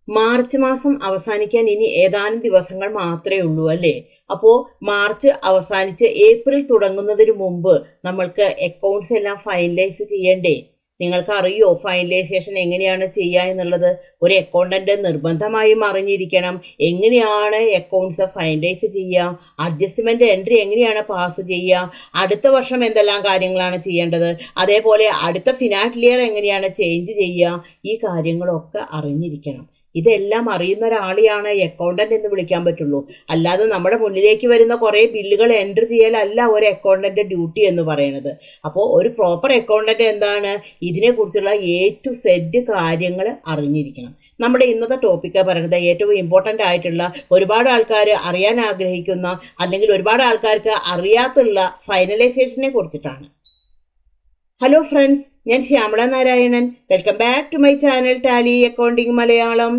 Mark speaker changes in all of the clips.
Speaker 1: March മാസം അവസാനിക്കാൻ ഇനി ഏതാനും ദിവസങ്ങൾ മാത്രമേ ഉള്ളൂ അല്ലേ? അപ്പോൾ മാർച്ച് അവസാനിച്ച് ഏപ്രിൽ തുടങ്ങുന്നതിന് മുമ്പ് നമ്മൾക്ക് അക്കൗണ്ട്സ് എല്ലാം ഫൈനലൈസ് ചെയ്യണ്ടേ? നിങ്ങൾക്ക് അറിയോ ഫൈനലൈസേഷൻ എങ്ങനെയാണ് ചെയ്യുക എന്നുള്ളത്? ഒരു അക്കൗണ്ടന്റ് നിർബന്ധമായും അറിഞ്ഞിരിക്കണം. എങ്ങനെയാണ് അക്കൗണ്ട്സ് ഫൈനലൈസ് ചെയ്യുക, അഡ്ജസ്റ്റ്മെന്റ് എൻട്രി എങ്ങനെയാണ് പാസ് ചെയ്യുക, അടുത്ത വർഷം എന്തെല്ലാം കാര്യങ്ങളാണ് ചെയ്യേണ്ടത്, അതേപോലെ അടുത്ത ഫിനാൻഷ്യൽ ഇയർ എങ്ങനെയാണ് ചേഞ്ച് ചെയ്യുക, ഈ കാര്യങ്ങളൊക്കെ അറിഞ്ഞിരിക്കണം. ഇതെല്ലാം അറിയുന്ന ഒരാളെയാണ് അക്കൗണ്ടന്റ് എന്ന് വിളിക്കാൻ പറ്റുള്ളൂ. അല്ലാതെ നമ്മുടെ മുന്നിലേക്ക് വരുന്ന കുറേ ബില്ലുകൾ എൻറ്റർ ചെയ്യലല്ല ഒരു അക്കൗണ്ടന്റ് ഡ്യൂട്ടി എന്ന് പറയുന്നത്. അപ്പോൾ ഒരു പ്രോപ്പർ അക്കൗണ്ടന്റ് എന്താണ്? ഇതിനെക്കുറിച്ചുള്ള A to Z കാര്യങ്ങൾ അറിഞ്ഞിരിക്കണം. നമ്മുടെ ഇന്നത്തെ ടോപ്പിക്ക് പറയുന്നത് ഏറ്റവും ഇമ്പോർട്ടൻ്റ് ആയിട്ടുള്ള, ഒരുപാട് ആൾക്കാർ അറിയാൻ ആഗ്രഹിക്കുന്ന, അല്ലെങ്കിൽ ഒരുപാട് ആൾക്കാർക്ക് അറിയാത്തുള്ള ഫൈനലൈസേഷനെ കുറിച്ചിട്ടാണ്. ഹലോ ഫ്രണ്ട്സ്, ഞാൻ Shyamala Narayanan. Welcome back to my channel Tally accounting Malayalam.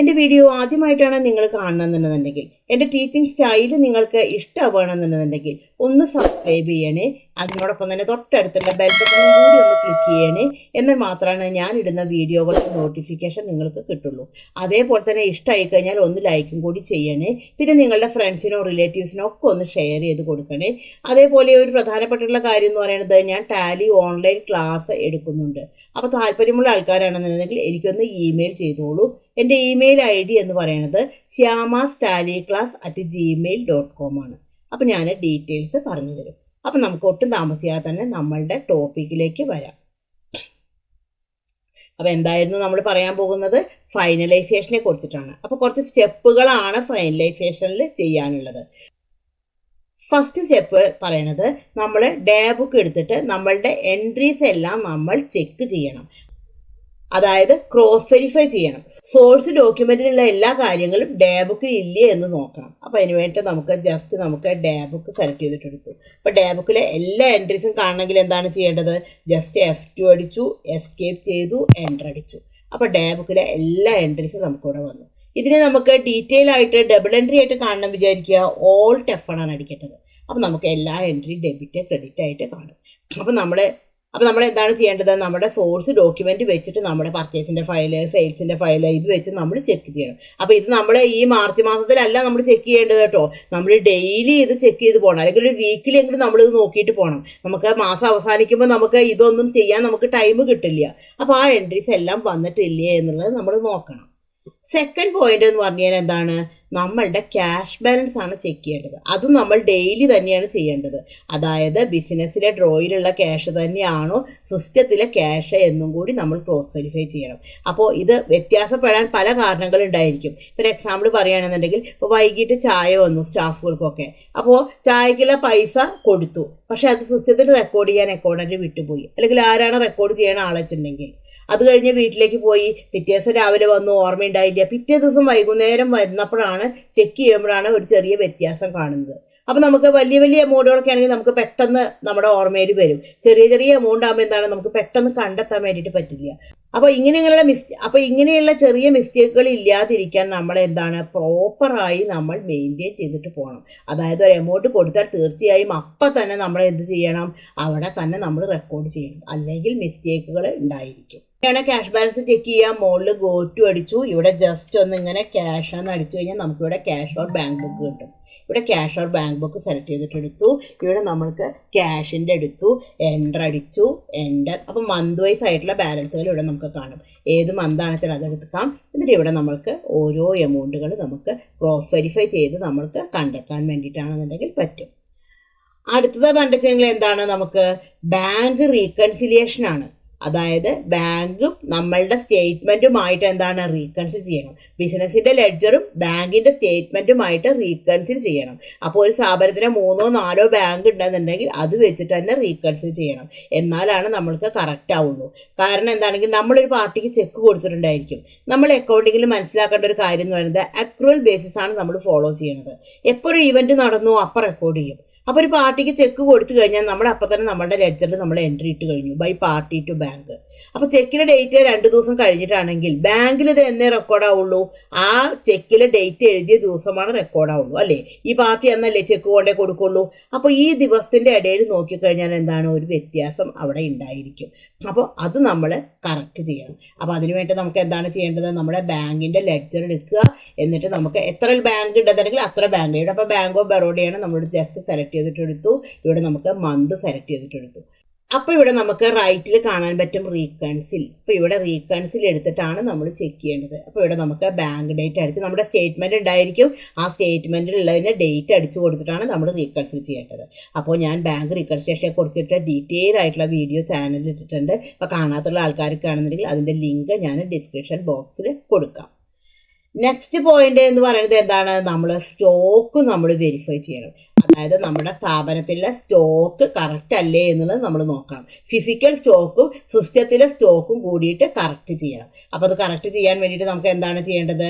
Speaker 1: എൻ്റെ വീഡിയോ ആദ്യമായിട്ടാണ് നിങ്ങൾ കാണണമെന്നുണ്ടെങ്കിൽ, എൻ്റെ ടീച്ചിങ് സ്റ്റൈല് നിങ്ങൾക്ക് ഇഷ്ടമാണെന്നുണ്ടെങ്കിൽ ഒന്ന് സബ്സ്ക്രൈബ് ചെയ്യണേ. അതിനോടൊപ്പം തന്നെ തൊട്ടടുത്തുള്ള ബെൽ ബട്ടണും കൂടി ഒന്ന് ക്ലിക്ക് ചെയ്യണേ. എന്നാൽ മാത്രമാണ് ഞാൻ ഇടുന്ന വീഡിയോകളുടെ നോട്ടിഫിക്കേഷൻ നിങ്ങൾക്ക് കിട്ടുള്ളൂ. അതേപോലെ തന്നെ ഇഷ്ടമായി കഴിഞ്ഞാൽ ഒന്ന് ലൈക്കും കൂടി ചെയ്യണേ. പിന്നെ നിങ്ങളുടെ ഫ്രണ്ട്സിനോ റിലേറ്റീവ്സിനോ ഒക്കെ ഒന്ന് ഷെയർ ചെയ്ത് കൊടുക്കണേ. അതേപോലെ ഒരു പ്രധാനപ്പെട്ടുള്ള കാര്യം എന്ന് പറയുന്നത്, ഞാൻ ടാലി ഓൺലൈൻ ക്ലാസ് എടുക്കുന്നുണ്ട്. അപ്പോൾ താല്പര്യമുള്ള ആൾക്കാരാണെന്നുണ്ടെങ്കിൽ എനിക്കൊന്ന് ഇമെയിൽ ചെയ്തോളൂ. എൻ്റെ ഇമെയിൽ ID എന്ന് പറയുന്നത് shyamastalieclass@gmail.com ആണ്. അപ്പോൾ ഞാൻ ഡീറ്റെയിൽസ് പറഞ്ഞു തരും. അപ്പം നമുക്ക് ഒട്ടും താമസിയാതെ തന്നെ നമ്മളുടെ ടോപ്പിക്കിലേക്ക് വരാം. അപ്പോൾ എന്തായിരുന്നു നമ്മൾ പറയാൻ പോകുന്നത്? ഫൈനലൈസേഷനെ കുറിച്ചിട്ടാണ്. അപ്പോൾ കുറച്ച് സ്റ്റെപ്പുകളാണ് ഫൈനലൈസേഷനിൽ ചെയ്യാനുള്ളത്. ഫസ്റ്റ് സ്റ്റെപ്പ് പറയണത്, നമ്മൾ ഡേ ബുക്ക് എടുത്തിട്ട് നമ്മളുടെ എൻട്രീസ് എല്ലാം നമ്മൾ ചെക്ക് ചെയ്യണം. അതായത് ക്രോസ് വെരിഫൈ ചെയ്യണം. സോഴ്സ് ഡോക്യുമെന്റിലുള്ള എല്ലാ കാര്യങ്ങളും ഡേ ബുക്കിൽ ഇല്ലേ എന്ന് നോക്കണം. അപ്പോൾ അതിന് വേണ്ടി നമുക്ക് ഡേ ബുക്ക് സെലക്ട് ചെയ്തിട്ടെടുത്തു. അപ്പോൾ ഡേ ബുക്കിലെ എല്ലാ എൻട്രീസും കാണണമെങ്കിൽ എന്താണ് ചെയ്യേണ്ടത്? ജസ്റ്റ് F2 അടിച്ചു, എസ്കേപ്പ് ചെയ്തു, എൻ്റർ അടിച്ചു. അപ്പോൾ ഡേ ബുക്കിലെ എല്ലാ എൻട്രീസും നമുക്കിവിടെ വന്നു. ഇതിനെ നമുക്ക് ഡീറ്റെയിൽ ആയിട്ട് ഡബിൾ എൻട്രി ആയിട്ട് കാണണം വിചാരിക്കുക. Alt F1 ആണ് അടിക്കേണ്ടത്. അപ്പോൾ നമുക്ക് എല്ലാ എൻട്രി ഡെബിറ്റ് ക്രെഡിറ്റ് ആയിട്ട് കാണും. അപ്പോൾ നമ്മൾ എന്താണ് ചെയ്യേണ്ടത്? നമ്മുടെ സോഴ്സ് ഡോക്യുമെന്റ് വെച്ചിട്ട് നമ്മുടെ പർച്ചേസിന്റെ ഫയല്, സെയിൽസിന്റെ ഫയല് ഇത് വെച്ച് നമ്മൾ ചെക്ക് ചെയ്യണം. അപ്പോൾ ഇത് നമ്മൾ ഈ മാർച്ച് മാസത്തിലല്ല നമ്മൾ ചെക്ക് ചെയ്യേണ്ടത് കേട്ടോ. നമ്മൾ ഡെയിലി ഇത് ചെക്ക് ചെയ്ത് പോകണം, അല്ലെങ്കിൽ ഒരു വീക്കിലി എങ്കിലും നമ്മളിത് നോക്കിയിട്ട് പോകണം. നമുക്ക് മാസം അവസാനിക്കുമ്പോൾ നമുക്ക് ഇതൊന്നും ചെയ്യാൻ നമുക്ക് ടൈം കിട്ടില്ല. അപ്പോൾ ആ എൻട്രീസ് എല്ലാം വന്നിട്ടില്ലേ എന്നുള്ളത് നമ്മൾ നോക്കണം. സെക്കൻഡ് പോയിന്റ് എന്ന് പറഞ്ഞാൽ എന്താണ്? നമ്മളുടെ ക്യാഷ് ബാലൻസ് ആണ് ചെക്ക് ചെയ്യേണ്ടത്. അതും നമ്മൾ ഡെയിലി തന്നെയാണ് ചെയ്യേണ്ടത്. അതായത് ബിസിനസ്സിലെ ഡ്രോയിലുള്ള ക്യാഷ് തന്നെയാണോ സിസ്റ്റത്തിലെ ക്യാഷ് എന്നും കൂടി നമ്മൾ ക്രോസ് വെരിഫൈ ചെയ്യണം. അപ്പോൾ ഇത് വ്യത്യാസപ്പെടാൻ പല കാരണങ്ങളുണ്ടായിരിക്കും. ഇപ്പോൾ എക്സാമ്പിൾ പറയുകയാണെന്നുണ്ടെങ്കിൽ, ഇപ്പോൾ വൈകിട്ട് ചായ വന്നു സ്റ്റാഫുകൾക്കൊക്കെ. അപ്പോൾ ചായക്കുള്ള പൈസ കൊടുത്തു, പക്ഷെ അത് സിസ്റ്റത്തിൽ റെക്കോർഡ് ചെയ്യാൻ അക്കൗണ്ടന്റ് വിട്ടുപോയി, അല്ലെങ്കിൽ ആരാണ് റെക്കോർഡ് ചെയ്യണ ആളെച്ചിട്ടുണ്ടെങ്കിൽ അത് കഴിഞ്ഞ് വീട്ടിലേക്ക് പോയി. പിറ്റേ ദിവസം രാവിലെ വന്നു, ഓർമ്മയുണ്ടായില്ല. പിറ്റേ ദിവസം വൈകുന്നേരം വരുന്നപ്പോഴാണ് ചെക്ക് ചെയ്യുമ്പോഴാണ് ഒരു ചെറിയ വ്യത്യാസം കാണുന്നത്. അപ്പോൾ നമുക്ക് വലിയ വലിയ എമൗണ്ടുകളൊക്കെ ആണെങ്കിൽ നമുക്ക് പെട്ടെന്ന് നമ്മുടെ ഓർമ്മയിൽ വരും. ചെറിയ എമൗണ്ട് ആകുമ്പോൾ എന്താണ്, നമുക്ക് പെട്ടെന്ന് കണ്ടെത്താൻ വേണ്ടിയിട്ട് പറ്റില്ല. അപ്പോൾ ഇങ്ങനെയുള്ള ചെറിയ മിസ്റ്റേക്കുകൾ ഇല്ലാതിരിക്കാൻ നമ്മൾ എന്താണ്, പ്രോപ്പറായി നമ്മൾ മെയിൻറ്റെയിൻ ചെയ്തിട്ട് പോകണം. അതായത് ഒരു എമൗണ്ട് കൊടുത്താൽ തീർച്ചയായും അപ്പം തന്നെ നമ്മൾ എന്ത് ചെയ്യണം? അവിടെ തന്നെ നമ്മൾ റെക്കോർഡ് ചെയ്യണം, അല്ലെങ്കിൽ മിസ്റ്റേക്കുകൾ ഉണ്ടായിരിക്കും. ക്യാഷ് ബാലൻസ് ചെക്ക് ചെയ്യാം. മുകളിൽ ഗോ ടു അടിച്ചു, ഇവിടെ ജസ്റ്റ് ഒന്ന് ഇങ്ങനെ ക്യാഷ് എന്ന് അടിച്ചു കഴിഞ്ഞാൽ നമുക്കിവിടെ ക്യാഷ് ഓർ ബാങ്ക് ബുക്ക് കിട്ടും. ഇവിടെ cash or bank book select ചെയ്തിട്ടെടുത്തു. ഇവിടെ നമ്മൾക്ക് ക്യാഷിൻ്റെ എടുത്തു, എൻ്റർ അടിച്ചു, എൻ്റർ. അപ്പോൾ മന്ത് വൈസ് ആയിട്ടുള്ള ബാലൻസുകൾ ഇവിടെ നമുക്ക് കാണും. ഏത് മന്താണെന്ന് വെച്ചാൽ അതെടുക്കാം. എന്നിട്ട് ഇവിടെ നമ്മൾക്ക് ഓരോ എമൗണ്ടുകൾ നമുക്ക് ക്രോസ് വെരിഫൈ ചെയ്ത് നമ്മൾക്ക് കണ്ടെത്താൻ വേണ്ടിയിട്ടാണെന്നുണ്ടെങ്കിൽ പറ്റും. അടുത്തത് കണ്ടെത്തുന്നത് എന്താണ്? നമുക്ക് ബാങ്ക് റീകൺസിലിയേഷൻ ആണ്. അതായത് ബാങ്കും നമ്മളുടെ സ്റ്റേറ്റ്മെൻറ്റുമായിട്ട് എന്താണ്, റീകൺസിൽ ചെയ്യണം. ബിസിനസ്സിൻ്റെ ലെഡ്ജറും ബാങ്കിൻ്റെ സ്റ്റേറ്റ്മെൻറ്റുമായിട്ട് റീകൺസിൽ ചെയ്യണം. അപ്പോൾ ഒരു സ്ഥാപനത്തിന് 3 or 4 ബാങ്ക് ഉണ്ടെന്നുണ്ടെങ്കിൽ അത് വെച്ചിട്ട് തന്നെ റീകൺസിൽ ചെയ്യണം. എന്നാലാണ് നമ്മൾക്ക് കറക്റ്റ് ആവുള്ളൂ. കാരണം എന്താണെങ്കിൽ നമ്മളൊരു പാർട്ടിക്ക് ചെക്ക് കൊടുത്തിട്ടുണ്ടായിരിക്കും. നമ്മൾ അക്കൗണ്ടിങ്ങിൽ മനസ്സിലാക്കേണ്ട ഒരു കാര്യം എന്ന് പറയുന്നത്, അക്രൂവൽ ബേസിസ് ആണ് നമ്മൾ ഫോളോ ചെയ്യുന്നത്. എപ്പോൾ ഒരു ഇവൻറ്റ് നടന്നു അപ്പം റെക്കോർഡ് ചെയ്യും. അപ്പോൾ ഒരു പാർട്ടിക്ക് ചെക്ക് കൊടുത്തു കഴിഞ്ഞാൽ നമ്മൾ അപ്പം തന്നെ നമ്മുടെ ലെഡ്ജറിൽ നമ്മൾ എൻട്രി ഇട്ട് കഴിഞ്ഞു ബൈ പാർട്ടി ടു ബാങ്ക്. അപ്പോൾ ചെക്കിലെ ഡേറ്റ് 2 ദിവസം കഴിഞ്ഞിട്ടാണെങ്കിൽ ബാങ്കിൽ ഇത് എന്നേ റെക്കോർഡാവുള്ളൂ, ആ ചെക്കിലെ ഡേറ്റ് എഴുതിയ ദിവസമാണ് റെക്കോർഡാവുള്ളൂ അല്ലേ. ഈ പാർട്ടി എന്നല്ലേ ചെക്ക് കൊണ്ടേ കൊടുക്കുള്ളൂ. അപ്പോൾ ഈ ദിവസത്തിൻ്റെ ഇടയിൽ നോക്കിക്കഴിഞ്ഞാൽ എന്താണ് ഒരു വ്യത്യാസം അവിടെ ഉണ്ടായിരിക്കും. അപ്പോൾ അത് നമ്മൾ കറക്റ്റ് ചെയ്യണം. അപ്പോൾ അതിനുവേണ്ടി നമുക്ക് എന്താണ് ചെയ്യേണ്ടത്, നമ്മുടെ ബാങ്കിൻ്റെ ലെഡ്ജർ എടുക്കുക, എന്നിട്ട് നമുക്ക് എത്ര ബാങ്ക് ഉണ്ടെന്നുണ്ടെങ്കിൽ അത്ര ബാങ്ക്. ഇവിടെ അപ്പോൾ ബാങ്ക് ഓഫ് ബറോഡയാണ് നമ്മൾ ജസ്റ്റ് സെലക്ട് ചെയ്തിട്ടെടുത്തു. ഇവിടെ നമുക്ക് മന്ത് സെലക്ട് ചെയ്തിട്ടെടുത്തു. അപ്പോൾ ഇവിടെ നമുക്ക് റൈറ്റിൽ കാണാൻ പറ്റും റീകൺസിൽ. അപ്പോൾ ഇവിടെ റീകൺസിൽ എടുത്തിട്ടാണ് നമ്മൾ ചെക്ക് ചെയ്യേണ്ടത്. അപ്പോൾ ഇവിടെ നമുക്ക് ബാങ്ക് ഡേറ്റ് അടിച്ച് നമ്മുടെ സ്റ്റേറ്റ്മെൻറ്റ് ഉണ്ടായിരിക്കും, ആ സ്റ്റേറ്റ്മെൻറ്റിലുള്ളതിൻ്റെ ഡേറ്റ് അടിച്ചു കൊടുത്തിട്ടാണ് നമ്മൾ റീകൺസിൽ ചെയ്യേണ്ടത്. അപ്പോൾ ഞാൻ ബാങ്ക് റീകൺസിലേഷനെ കുറിച്ചിട്ട് ഡീറ്റെയിൽ ആയിട്ടുള്ള വീഡിയോ ചാനലിൽ ഇട്ടിട്ടുണ്ട്. അപ്പോൾ കാണാത്തുള്ള ആൾക്കാർക്കാണെന്നുണ്ടെങ്കിൽ അതിൻ്റെ ലിങ്ക് ഞാൻ ഡിസ്ക്രിപ്ഷൻ ബോക്സിൽ കൊടുക്കാം. നെക്സ്റ്റ് പോയിന്റ് എന്ന് പറയുന്നത് എന്താണ്, നമ്മൾ സ്റ്റോക്ക് നമ്മൾ വെരിഫൈ ചെയ്യണം. അതായത് നമ്മുടെ സ്ഥാപനത്തിലെ സ്റ്റോക്ക് കറക്റ്റ് അല്ലേ എന്നുള്ളത് നമ്മൾ നോക്കണം. ഫിസിക്കൽ സ്റ്റോക്കും സിസ്റ്റത്തിലെ സ്റ്റോക്കും കൂടിയിട്ട് കറക്റ്റ് ചെയ്യണം. അപ്പോൾ അത് കറക്റ്റ് ചെയ്യാൻ വേണ്ടിയിട്ട് നമുക്ക് എന്താണ് ചെയ്യേണ്ടത്,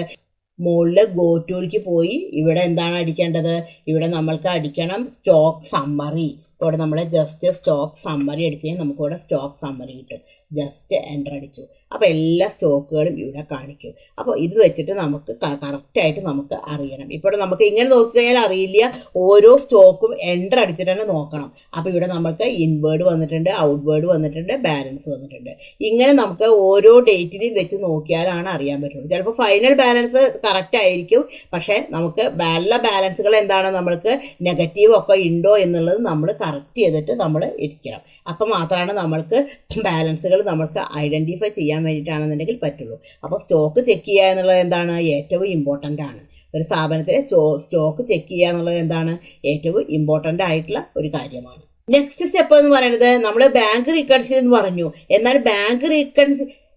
Speaker 1: മുകളിൽ ഗോ ടൂലേക്ക് പോയി ഇവിടെ എന്താണ് അടിക്കേണ്ടത്, ഇവിടെ നമ്മൾക്ക് അടിക്കണം സ്റ്റോക്ക് സമ്മറി. ഇവിടെ നമ്മൾ ജസ്റ്റ് സ്റ്റോക്ക് സമ്മറി അടിച്ച് കഴിഞ്ഞാൽ നമുക്കിവിടെ സ്റ്റോക്ക് സമ്മറി കിട്ടും. ജസ്റ്റ് എൻ്റർ അടിച്ചു, അപ്പോൾ എല്ലാ സ്റ്റോക്കുകളും ഇവിടെ കാണിക്കും. അപ്പോൾ ഇത് വെച്ചിട്ട് നമുക്ക് കറക്റ്റായിട്ട് നമുക്ക് അറിയണം. ഇപ്പോൾ നമുക്ക് ഇങ്ങനെ നോക്കിക്കഴിഞ്ഞാൽ അറിയില്ല, ഓരോ സ്റ്റോക്കും എൻ്റർ അടിച്ചിട്ട് തന്നെ നോക്കണം. അപ്പോൾ ഇവിടെ നമുക്ക് ഇൻവേർഡ് വന്നിട്ടുണ്ട്, ഔട്ട്വേർഡ് വന്നിട്ടുണ്ട്, ബാലൻസ് വന്നിട്ടുണ്ട്. ഇങ്ങനെ നമുക്ക് ഓരോ ഡേറ്റിനെയും വെച്ച് നോക്കിയാലാണ് അറിയാൻ പറ്റുള്ളൂ. ചിലപ്പോൾ ഫൈനൽ ബാലൻസ് കറക്റ്റ് ആയിരിക്കും, പക്ഷേ നമുക്ക് എല്ലാ ബാലൻസുകൾ എന്താണ് നമ്മൾക്ക് നെഗറ്റീവ് ഒക്കെ ഉണ്ടോ എന്നുള്ളത് നമ്മൾ കറക്റ്റ് ചെയ്തിട്ട് നമ്മൾ ഇരിക്കണം. അപ്പം മാത്രമാണ് നമ്മൾക്ക് ബാലൻസുകൾ നമുക്ക് ഐഡൻറ്റിഫൈ ചെയ്യാൻ വേണ്ടിയിട്ടാണെന്നുണ്ടെങ്കിൽ പറ്റുള്ളൂ. അപ്പോൾ സ്റ്റോക്ക് ചെക്ക് ചെയ്യുക എന്നുള്ളത് എന്താണ് ഏറ്റവും ഇമ്പോർട്ടൻ്റ് ആണ്. ഒരു സ്ഥാപനത്തിലെ സ്റ്റോക്ക് ചെക്ക് ചെയ്യുക എന്നുള്ളത് എന്താണ് ഏറ്റവും ഇമ്പോർട്ടൻ്റ് ആയിട്ടുള്ള ഒരു കാര്യമാണ്. നെക്സ്റ്റ് സ്റ്റെപ്പ് എന്ന് പറയുന്നത് നമ്മൾ ബാങ്ക് റീകൺസിൽ എന്ന് പറഞ്ഞു.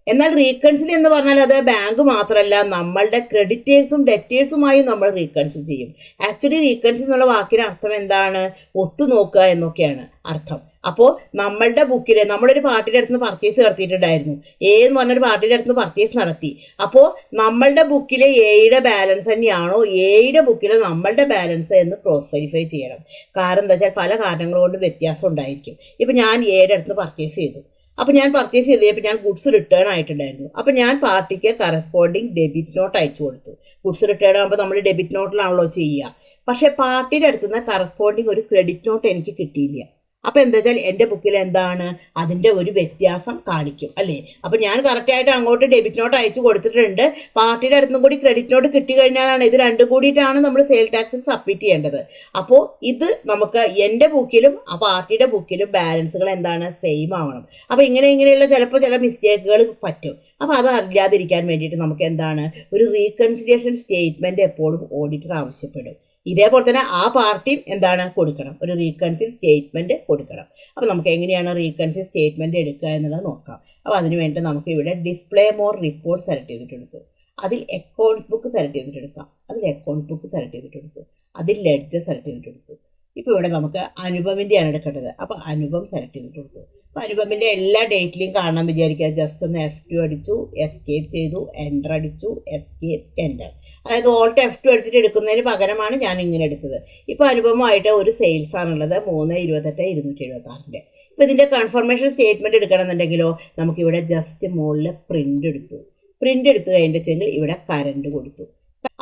Speaker 1: എന്നാൽ റീകൺസിൽ എന്ന് പറഞ്ഞാൽ അത് ബാങ്ക് മാത്രമല്ല, നമ്മളുടെ ക്രെഡിറ്റേഴ്സും ഡെറ്റേഴ്സുമായി നമ്മൾ റീകൺസിൽ ചെയ്യും. ആക്ച്വലി റീകൺസിൽ എന്നുള്ള വാക്കിന് അർത്ഥം എന്താണ്, ഒത്തുനോക്കുക എന്നൊക്കെയാണ് അർത്ഥം. അപ്പോൾ നമ്മളുടെ ബുക്കിൽ നമ്മളൊരു പാർട്ടിയുടെ അടുത്ത് നിന്ന് പർച്ചേസ് നടത്തിയിട്ടുണ്ടായിരുന്നു. എന്ന് പറഞ്ഞൊരു പാർട്ടിയുടെ അടുത്ത് നിന്ന് പർച്ചേസ് നടത്തി. അപ്പോൾ നമ്മളുടെ ബുക്കിൽ എയുടെ ബാലൻസ് തന്നെയാണോ എയുടെ ബുക്കിൽ നമ്മളുടെ ബാലൻസ് എന്ന് ക്രോസ് വെരിഫൈ ചെയ്യണം. കാരണം എന്താ വെച്ചാൽ പല കാരണങ്ങൾ കൊണ്ട് വ്യത്യാസം ഉണ്ടായിരിക്കും. ഇപ്പം ഞാൻ എയുടെ അടുത്ത് നിന്ന് പർച്ചേസ് ചെയ്തു. അപ്പോൾ ഞാൻ പർച്ചേസ് ചെയ്തപ്പോൾ ഞാൻ ഗുഡ്സ് റിട്ടേൺ ആയിട്ടുണ്ടായിരുന്നു. അപ്പോൾ ഞാൻ പാർട്ടിക്ക് കറസ്പോണ്ടിങ് ഡെബിറ്റ് നോട്ട് അയച്ചു കൊടുത്തു. ഗുഡ്സ് റിട്ടേൺ ആകുമ്പോൾ നമ്മൾ ഡെബിറ്റ് നോട്ടിലാണല്ലോ ചെയ്യുക. പക്ഷേ പാർട്ടിയുടെ അടുത്ത് നിന്ന് കറസ്പോണ്ടിങ് ഒരു ക്രെഡിറ്റ് നോട്ട് എനിക്ക് കിട്ടിയില്ല. അപ്പോൾ എന്താ വെച്ചാൽ എൻ്റെ ബുക്കിൽ എന്താണ് അതിൻ്റെ ഒരു വ്യത്യാസം കാണിക്കും അല്ലേ. അപ്പോൾ ഞാൻ കറക്റ്റായിട്ട് അങ്ങോട്ട് ഡെബിറ്റ് നോട്ട് അയച്ചു കൊടുത്തിട്ടുണ്ട്, പാർട്ടിയുടെ അടുത്തും കൂടി ക്രെഡിറ്റ് നോട്ട് കിട്ടിക്കഴിഞ്ഞാലാണ് ഇത് രണ്ടും കൂടിയിട്ടാണ് നമ്മൾ സെയിൽ ടാക്സിൽ സബ്മിറ്റ് ചെയ്യേണ്ടത്. അപ്പോൾ ഇത് നമുക്ക് എൻ്റെ ബുക്കിലും ആ പാർട്ടിയുടെ ബുക്കിലും ബാലൻസുകൾ എന്താണ് സെയിം ആവണം. അപ്പോൾ ഇങ്ങനെയുള്ള ചിലപ്പോൾ ചില മിസ്റ്റേക്കുകൾ പറ്റും. അപ്പോൾ അത് അറിയാതിരിക്കാൻ വേണ്ടിയിട്ട് നമുക്ക് എന്താണ് ഒരു റീകൺസിലിയേഷൻ സ്റ്റേറ്റ്മെൻറ്റ് എപ്പോഴും ഓഡിറ്റർ ആവശ്യപ്പെടും. ഇതേപോലെ തന്നെ ആ പാർട്ടിയും എന്താണ് കൊടുക്കണം, ഒരു റീകൺസിൽ സ്റ്റേറ്റ്മെൻറ്റ് കൊടുക്കണം. അപ്പോൾ നമുക്ക് എങ്ങനെയാണ് റീകൺസിൽ സ്റ്റേറ്റ്മെൻറ്റ് എടുക്കുക എന്നുള്ളത് നോക്കാം. അപ്പോൾ അതിന് വേണ്ടി നമുക്ക് ഇവിടെ ഡിസ്പ്ലേ മോർ റിപ്പോർട്ട് സെലക്ട് ചെയ്തിട്ടെടുക്കും. അതിൽ അക്കൗണ്ട്സ് ബുക്ക് സെലക്ട് ചെയ്തിട്ടെടുക്കാം. അതിൽ അക്കൗണ്ട് ബുക്ക് സെലക്ട് ചെയ്തിട്ടെടുത്തു. അതിൽ ലെഡ്ജർ സെലക്ട് ചെയ്തിട്ടെടുത്തു. ഇപ്പോൾ ഇവിടെ നമുക്ക് അനുപമിൻ്റെയാണ് എടുക്കേണ്ടത്. അപ്പോൾ അനുപം സെലക്ട് ചെയ്തിട്ടെടുത്തു. അപ്പോൾ അനുപമിൻ്റെ എല്ലാ ഡേറ്റിലും കാണാൻ വിചാരിക്കുക. ജസ്റ്റ് ഒന്ന് F2 അടിച്ചു, എസ്കേപ്പ് ചെയ്തു, എൻ്റർ അടിച്ചു, എസ്കേപ്പ് എൻ്റർ. അതായത് ഓൾട്ട് F2 അടിച്ചിട്ട് എടുക്കുന്നതിന് പകരമാണ് ഞാൻ ഇങ്ങനെ എടുത്തത്. ഇപ്പോൾ അനുപമമായിട്ട് ഒരു സെയിൽസ് ആണുള്ളത് 328,276. ഇപ്പോൾ ഇതിൻ്റെ കൺഫർമേഷൻ സ്റ്റേറ്റ്മെൻറ്റ് എടുക്കണമെന്നുണ്ടെങ്കിലോ നമുക്കിവിടെ ജസ്റ്റ് മുകളിൽ പ്രിൻ്റ് എടുത്തു കഴിഞ്ഞിട്ടെങ്കിൽ ഇവിടെ കറണ്ട് കൊടുത്തു.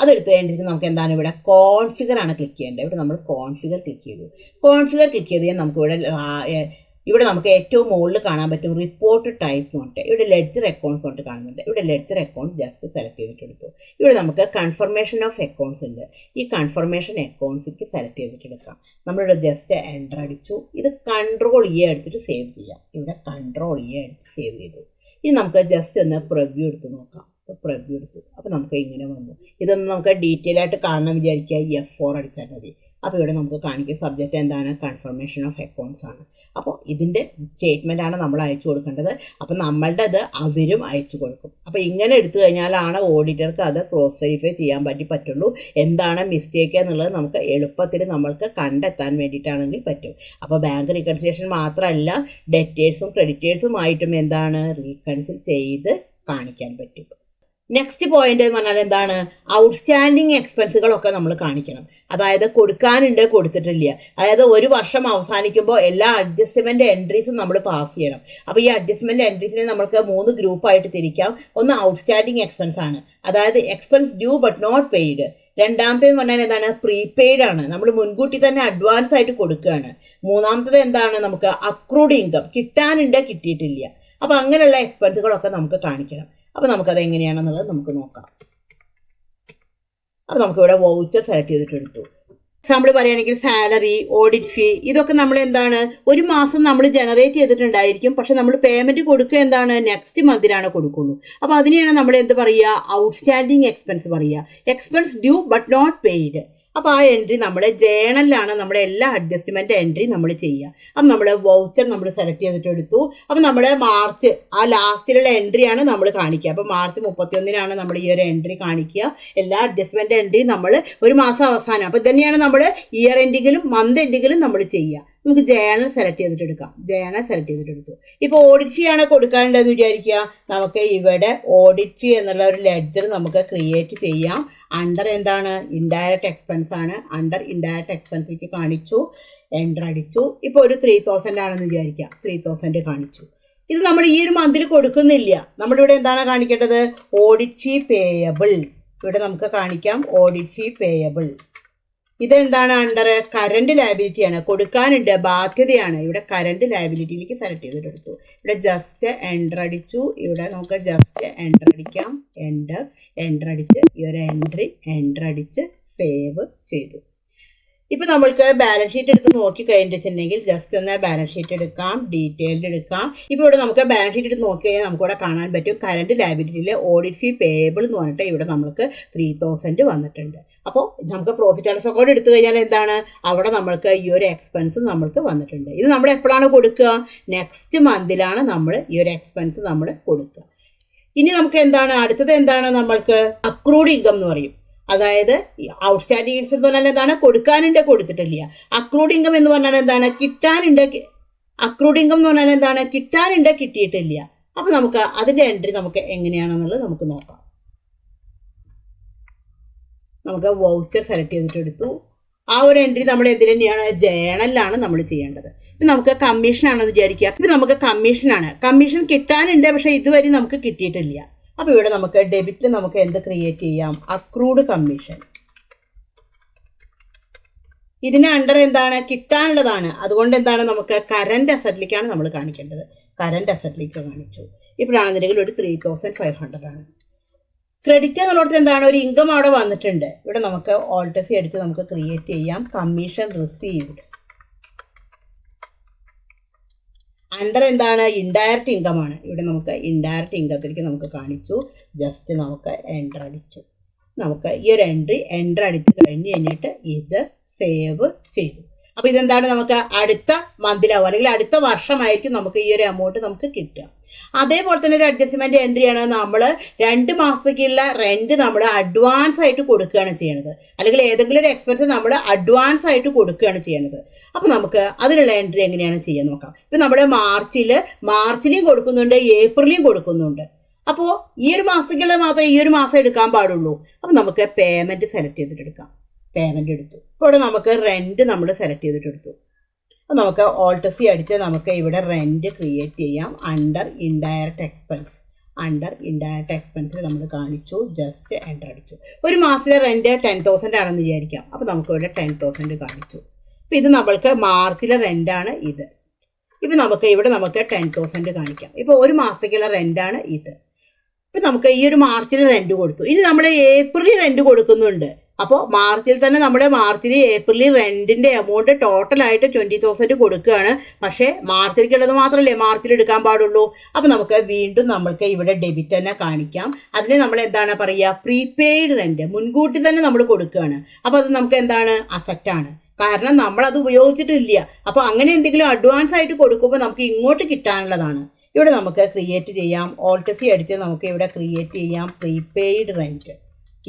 Speaker 1: അതെടുത്ത് കഴിഞ്ഞിട്ട് നമുക്ക് എന്താണ് ഇവിടെ കോൺഫിഗർ ആണ് ക്ലിക്ക് ചെയ്യേണ്ടത്. ഇവിടെ നമ്മൾ കോൺഫിഗർ ക്ലിക്ക് ചെയ്തു. കോൺഫിഗർ ക്ലിക്ക് ചെയ്ത് കഴിഞ്ഞാൽ ഇവിടെ നമുക്ക് ഏറ്റവും മുകളിൽ കാണാൻ പറ്റും റിപ്പോർട്ട് ടൈപ്പ് നോട്ട്. ഇവിടെ ലെഡ്ജർ അക്കൗണ്ട്സ് നോട്ട് കാണുന്നുണ്ട്. ഇവിടെ ലെഡ്ജർ അക്കൗണ്ട് ജസ്റ്റ് സെലക്ട് ചെയ്തിട്ടെടുത്തു. ഇവിടെ നമുക്ക് കൺഫർമേഷൻ ഓഫ് അക്കൗണ്ട്സ് ഉണ്ട്. ഈ കൺഫർമേഷൻ അക്കൗണ്ട്സിക്ക് സെലക്ട് ചെയ്തിട്ടെടുക്കാം. നമ്മളിവിടെ ജസ്റ്റ് എൻ്റർ അടിച്ചു. ഇത് Ctrl+E എടുത്തിട്ട് സേവ് ചെയ്യാം. ഇവിടെ Ctrl+E എടുത്ത് സേവ് ചെയ്തു. ഇനി നമുക്ക് ജസ്റ്റ് ഒന്ന് പ്രിവ്യൂ എടുത്ത് നോക്കാം. പ്രിവ്യൂ എടുത്തു. അപ്പോൾ നമുക്ക് ഇങ്ങനെ വന്നു. ഇതൊന്നും നമുക്ക് ഡീറ്റെയിൽ ആയിട്ട് കാണാൻ വിചാരിക്കുക F4 അടിച്ചാൽ മതി. അപ്പോൾ ഇവിടെ നമുക്ക് കാണിക്കും സബ്ജക്റ്റ് എന്താണ്, കൺഫർമേഷൻ ഓഫ് അക്കൗണ്ട്സ് ആണ്. അപ്പോൾ ഇതിൻ്റെ സ്റ്റേറ്റ്മെൻറ്റാണ് നമ്മൾ അയച്ചു കൊടുക്കേണ്ടത്. അപ്പോൾ നമ്മളുടെ അത് അവരും അയച്ചു കൊടുക്കും. അപ്പോൾ ഇങ്ങനെ എടുത്തു കഴിഞ്ഞാലാണ് ഓഡിറ്റർക്ക് അത് ക്രോസ് വെരിഫൈ ചെയ്യാൻ പറ്റുള്ളൂ. എന്താണ് മിസ്റ്റേക്ക് എന്നുള്ളത് നമുക്ക് എളുപ്പത്തിൽ നമ്മൾക്ക് കണ്ടെത്താൻ വേണ്ടിയിട്ടാണെങ്കിൽ പറ്റും. അപ്പോൾ ബാങ്ക് റീകൺസിലിയേഷൻ മാത്രമല്ല, ഡെറ്റേഴ്സും ക്രെഡിറ്റേഴ്സുമായിട്ടും എന്താണ് റീകൺസിൽ ചെയ്ത് കാണിക്കാൻ പറ്റും. നെക്സ്റ്റ് പോയിന്റ് എന്ന് പറഞ്ഞാൽ എന്താണ്, ഔട്ട്സ്റ്റാൻഡിങ് എക്സ്പെൻസുകളൊക്കെ നമ്മൾ കാണിക്കണം. അതായത് കൊടുക്കാനുണ്ട്, കൊടുത്തിട്ടില്ല. അതായത് ഒരു വർഷം അവസാനിക്കുമ്പോൾ എല്ലാ അഡ്ജസ്റ്റ്മെന്റ് എൻട്രീസും നമ്മൾ പാസ് ചെയ്യണം. അപ്പോൾ ഈ അഡ്ജസ്റ്റ്മെന്റ് എൻട്രീസിനെ നമുക്ക് 3 ഗ്രൂപ്പായിട്ട് തിരിക്കാം. ഒന്ന് ഔട്ട്സ്റ്റാൻഡിങ് എക്സ്പെൻസ് ആണ്, അതായത് expense due but not paid. രണ്ടാമത്തേന്ന് പറഞ്ഞാൽ എന്താണ്, പ്രീപെയ്ഡ് ആണ്, നമ്മൾ മുൻകൂട്ടി തന്നെ അഡ്വാൻസ് ആയിട്ട് കൊടുക്കുകയാണ്. മൂന്നാമത്തത് എന്താണ്, നമുക്ക് അക്രൂഡ് ഇൻകം, കിട്ടാനുണ്ട് കിട്ടിയിട്ടില്ല. അപ്പോൾ അങ്ങനെയുള്ള എക്സ്പെൻസുകളൊക്കെ നമുക്ക് കാണിക്കണം. അപ്പോൾ നമുക്കത് എങ്ങനെയാണെന്നുള്ളത് നമുക്ക് നോക്കാം. അപ്പോൾ നമുക്കിവിടെ വൗച്ചർ സെലക്ട് ചെയ്തിട്ട് എടുത്തു. എക്സാമ്പിൾ പറയുകയാണെങ്കിൽ സാലറി, ഓഡിറ്റ് ഫീ, ഇതൊക്കെ നമ്മൾ എന്താണ് ഒരു മാസം നമ്മൾ ജനറേറ്റ് ചെയ്തിട്ടുണ്ടായിരിക്കും. പക്ഷെ നമ്മൾ പേയ്മെന്റ് കൊടുക്കുക എന്താണ് നെക്സ്റ്റ് മന്തിലാണ് കൊടുക്കുള്ളൂ. അപ്പോൾ അതിനെയാണ് നമ്മൾ എന്ത് പറയുക, ഔട്ട്സ്റ്റാൻഡിങ് എക്സ്പെൻസ് പറയുക. Expense due but not paid. അപ്പോൾ ആ എൻട്രി നമ്മൾ ജേണലിലാണ് നമ്മുടെ എല്ലാ അഡ്ജസ്റ്റ്മെന്റ് എൻട്രി നമ്മൾ ചെയ്യുക. അപ്പം നമ്മൾ വൗച്ചർ നമ്മൾ സെലക്ട് ചെയ്തിട്ട് എടുത്തു. അപ്പം നമ്മൾ മാർച്ച് ആ ലാസ്റ്റിലുള്ള എൻട്രിയാണ് നമ്മൾ കാണിക്കുക. അപ്പോൾ മാർച്ച് 31 നമ്മൾ ഈ ഒരു എൻട്രി കാണിക്കുക. എല്ലാ അഡ്ജസ്റ്റ്മെന്റ് എൻട്രി നമ്മൾ ഒരു മാസം അവസാനം. അപ്പോൾ ഇതന്നെയാണ് നമ്മൾ ഇയർ എൻഡിങ്ങിലും മന്ത് എൻഡിങ്ങിലും നമ്മൾ ചെയ്യുക. നമുക്ക് ജേണൽ സെലക്ട് ചെയ്തിട്ട് എടുക്കാം. ജേണൽ സെലക്ട് ചെയ്തിട്ട് എടുത്തു. ഇപ്പോൾ ഓഡിറ്റ് ഫീ ആണ് കൊടുക്കാനുണ്ടെന്ന് വിചാരിക്കുക. നമുക്ക് ഇവിടെ ഓഡിറ്റ് ഫീ എന്നുള്ള ഒരു ലെഡ്ജർ നമുക്ക് ക്രിയേറ്റ് ചെയ്യാം. അണ്ടർ എന്താണ്, ഇൻഡയറക്റ്റ് എക്സ്പെൻസ് ആണ്. അണ്ടർ ഇൻഡയറക്റ്റ് എക്സ്പെൻസിലേക്ക് കാണിച്ചു, എൻ്റർ അടിച്ചു. ഇപ്പോൾ ഒരു 3000 ആണെന്ന് വിചാരിക്കുക. 3000 കാണിച്ചു. ഇത് നമ്മൾ ഈ ഒരു മന്തിൽ കൊടുക്കുന്നില്ല. നമ്മളിവിടെ എന്താണ് കാണിക്കേണ്ടത്, ഓഡിറ്റ് ഫീ പേയബിൾ. ഇവിടെ നമുക്ക് കാണിക്കാം ഓഡിറ്റ് ഫീ പേയബിൾ. ഇതെന്താണ്, അണ്ടർ കറണ്ട് ലയബിലിറ്റിയാണ്, കൊടുക്കാനുണ്ട്, ബാധ്യതയാണ്. ഇവിടെ കറണ്ട് ലയബിലിറ്റിയിലേക്ക് സെലക്ട് ചെയ്തിട്ട് എടുത്തു. ഇവിടെ ജസ്റ്റ് എൻ്റർ അടിച്ചു. ഇവിടെ നമുക്ക് ജസ്റ്റ് എൻ്റർ അടിക്കാം. എൻ്റർ അടിച്ച് ഈ ഒരു എൻ്റർ അടിച്ച് സേവ് ചെയ്തു. ഇപ്പം നമ്മൾക്ക് ബാലൻസ് ഷീറ്റ് എടുത്ത് നോക്കി കഴിഞ്ഞിട്ടുണ്ടെങ്കിൽ ജസ്റ്റ് ഒന്ന് ബാലൻസ് ഷീറ്റ് എടുക്കാം, ഡീറ്റെയിൽഡ് എടുക്കാം. ഇപ്പോൾ ഇവിടെ നമുക്ക് ബാലൻസ് ഷീറ്റ് എടുത്ത് നോക്കി കഴിഞ്ഞാൽ നമുക്കിവിടെ കാണാൻ പറ്റും കറണ്ട് ലയബിലിറ്റിയിൽ ഓഡിറ്റ് ഫീ പേയബിൾ എന്ന് പറഞ്ഞിട്ട് ഇവിടെ നമുക്ക് 3000 വന്നിട്ടുണ്ട്. അപ്പോൾ നമുക്ക് പ്രോഫിറ്റ് ആൻഡ് ലോസ് അക്കൗണ്ട് എടുത്തു കഴിഞ്ഞാൽ എന്താണ്, അവിടെ നമ്മൾക്ക് ഈ ഒരു എക്സ്പെൻസ് നമ്മൾക്ക് വന്നിട്ടുണ്ട്. ഇത് നമ്മൾ എപ്പോഴാണ് കൊടുക്കുക, നെക്സ്റ്റ് മന്തിലാണ് നമ്മൾ ഈ ഒരു എക്സ്പെൻസ് നമ്മൾ കൊടുക്കുക. ഇനി നമുക്ക് എന്താണ് അടുത്തത്, എന്താണ് നമ്മൾക്ക് അക്രൂഡ് ഇൻകം എന്ന് പറയും. അതായത് ഔട്ട്സ്റ്റാൻഡിങ് എക്സ്പെൻസ് എന്ന് പറഞ്ഞാൽ എന്താണ്, കൊടുക്കാനുണ്ട് കൊടുത്തിട്ടില്ല. അക്രൂഡ് ഇൻകം എന്ന് പറഞ്ഞാൽ എന്താണ്, അക്രൂഡ് ഇൻകം എന്ന് പറഞ്ഞാൽ എന്താണ്, കിട്ടാനുണ്ട് കിട്ടിയിട്ടില്ല. അപ്പോൾ നമുക്ക് അതിൻ്റെ എൻട്രി നമുക്ക് എങ്ങനെയാണെന്നുള്ളത് നമുക്ക് നോക്കാം. നമുക്ക് വൗച്ചർ സെലക്ട് ചെയ്തിട്ട് എടുത്തു. ആ ഒരു എൻട്രി നമ്മൾ എന്തിനു തന്നെയാണ്, ജേണലിലാണ് നമ്മൾ ചെയ്യേണ്ടത്. ഇപ്പം നമുക്ക് കമ്മീഷൻ ആണെന്ന് വിചാരിക്കുക. ഇപ്പം നമുക്ക് കമ്മീഷനാണ്, കമ്മീഷൻ കിട്ടാനുണ്ട് പക്ഷെ ഇതുവരെ നമുക്ക് കിട്ടിയിട്ടില്ല. അപ്പോൾ ഇവിടെ നമുക്ക് ഡെബിറ്റിൽ നമുക്ക് എന്ത് ക്രിയേറ്റ് ചെയ്യാം, അക്രൂഡ് കമ്മീഷൻ. ഇതിന് അണ്ടർ എന്താണ്, കിട്ടാനുള്ളതാണ്. അതുകൊണ്ട് എന്താണ്, നമുക്ക് കറണ്ട് അസറ്റിലേക്കാണ് നമ്മൾ കാണിക്കേണ്ടത്. കറണ്ട് അസറ്റിലേക്ക് കാണിച്ചു. ഇപ്പോഴാണെന്നുണ്ടെങ്കിൽ ഒരു 3500 ആണ്. ക്രെഡിറ്റ് എന്നുള്ളത് എന്താണ്, ഒരു ഇൻകം അവിടെ വന്നിട്ടുണ്ട്. ഇവിടെ നമുക്ക് ഓൾട്ട് സി അടിച്ച് നമുക്ക് ക്രിയേറ്റ് ചെയ്യാം കമ്മീഷൻ റിസീവ്ഡ്. അണ്ടർ എന്താണ്, ഇൻഡയറക്റ്റ് ഇൻകം ആണ്. ഇവിടെ നമുക്ക് ഇൻഡയറക്റ്റ് ഇൻകത്തിലേക്ക് നമുക്ക് കാണിച്ചു. ജസ്റ്റ് നമുക്ക് എൻ്റർ അടിച്ചു. നമുക്ക് ഈ ഒരു എൻ്റർ അടിച്ച് കഴിഞ്ഞിട്ട് ഇത് സേവ് ചെയ്തു. അപ്പോൾ ഇതെന്താണ്, നമുക്ക് അടുത്ത മന്തിലാവും അല്ലെങ്കിൽ അടുത്ത വർഷമായിരിക്കും നമുക്ക് ഈ ഒരു എമൗണ്ട് നമുക്ക് കിട്ടുക. അതേപോലെ തന്നെ ഒരു അഡ്ജസ്റ്റ്മെന്റ് എൻട്രിയാണ്, നമ്മൾ 2 മാസത്തേക്കുള്ള റെന്റ് നമ്മൾ അഡ്വാൻസ് ആയിട്ട് കൊടുക്കുകയാണ് ചെയ്യണത്. അല്ലെങ്കിൽ ഏതെങ്കിലും ഒരു എക്സ്പെൻസ് നമ്മൾ അഡ്വാൻസ് ആയിട്ട് കൊടുക്കുകയാണ് ചെയ്യണത്. അപ്പോൾ നമുക്ക് അതിനുള്ള എൻട്രി എങ്ങനെയാണ് ചെയ്യാൻ നോക്കാം. ഇപ്പം നമ്മൾ മാർച്ചിലെയും കൊടുക്കുന്നുണ്ട്, ഏപ്രിലെയും കൊടുക്കുന്നുണ്ട്. അപ്പോൾ ഈ ഒരു മാസത്തേക്കുള്ള മാത്രമേ ഈ ഒരു മാസം എടുക്കാൻ പാടുള്ളൂ. അപ്പം നമുക്ക് പേയ്മെന്റ് സെലക്ട് ചെയ്തിട്ട് എടുക്കാം. പേയ്മെന്റ് എടുത്തു. ഇപ്പോൾ ഇവിടെ നമുക്ക് റെന്റ് നമ്മൾ സെലക്ട് ചെയ്തിട്ട് എടുത്തു. അപ്പോൾ നമുക്ക് ഓൾട്ട് സി അടിച്ച് നമുക്ക് ഇവിടെ റെന്റ് ക്രിയേറ്റ് ചെയ്യാം. Under indirect expense. Under indirect എക്സ്പെൻസിൽ നമ്മൾ കാണിച്ചു. ജസ്റ്റ് എൻ്റർ അടിച്ചു. ഒരു മാസത്തിലെ റെന്റ് 10,000 ആണെന്ന് വിചാരിക്കാം. അപ്പോൾ നമുക്ക് ഇവിടെ 10,000 കാണിച്ചു. അപ്പോൾ ഇത് നമ്മൾക്ക് മാർച്ചിലെ റെന്റാണ് ഇത്. ഇപ്പം നമുക്ക് ഇവിടെ നമുക്ക് 10,000 കാണിക്കാം. ഇപ്പോൾ ഒരു മാസത്തേക്കുള്ള റെന്റാണ് ഇത്. ഇപ്പം നമുക്ക് ഈ ഒരു മാർച്ചിൽ റെന്റ് കൊടുത്തു. ഇനി നമ്മൾ ഏപ്രിലിൽ റെന്റ് കൊടുക്കുന്നുണ്ട്. അപ്പോൾ മാർച്ചിൽ തന്നെ നമ്മുടെ ഏപ്രിലിൽ റെന്റിന്റെ എമൗണ്ട് ടോട്ടലായിട്ട് 20,000 കൊടുക്കുകയാണ്. പക്ഷേ മാർച്ചിലേക്കുള്ളത് മാത്രമല്ലേ മാർച്ചിൽ എടുക്കാൻ പാടുള്ളൂ. അപ്പോൾ നമുക്ക് വീണ്ടും നമ്മൾക്ക് ഇവിടെ ഡെബിറ്റ് തന്നെ കാണിക്കാം. അതിന് നമ്മൾ എന്താണ് പറയുക, പ്രീപെയ്ഡ് റെന്റ്, മുൻകൂട്ടി തന്നെ നമ്മൾ കൊടുക്കുകയാണ്. അപ്പോൾ അത് നമുക്ക് എന്താണ്, അസറ്റാണ്. കാരണം നമ്മളത് ഉപയോഗിച്ചിട്ടില്ല. അപ്പോൾ അങ്ങനെ എന്തെങ്കിലും അഡ്വാൻസ് ആയിട്ട് കൊടുക്കുമ്പോൾ നമുക്ക് ഇങ്ങോട്ട് കിട്ടാനുള്ളതാണ്. ഇവിടെ നമുക്ക് ക്രിയേറ്റ് ചെയ്യാം. ഓൾട്ട് സി അടിച്ച് നമുക്ക് ഇവിടെ ക്രിയേറ്റ് ചെയ്യാം പ്രീപെയ്ഡ് റെന്റ്.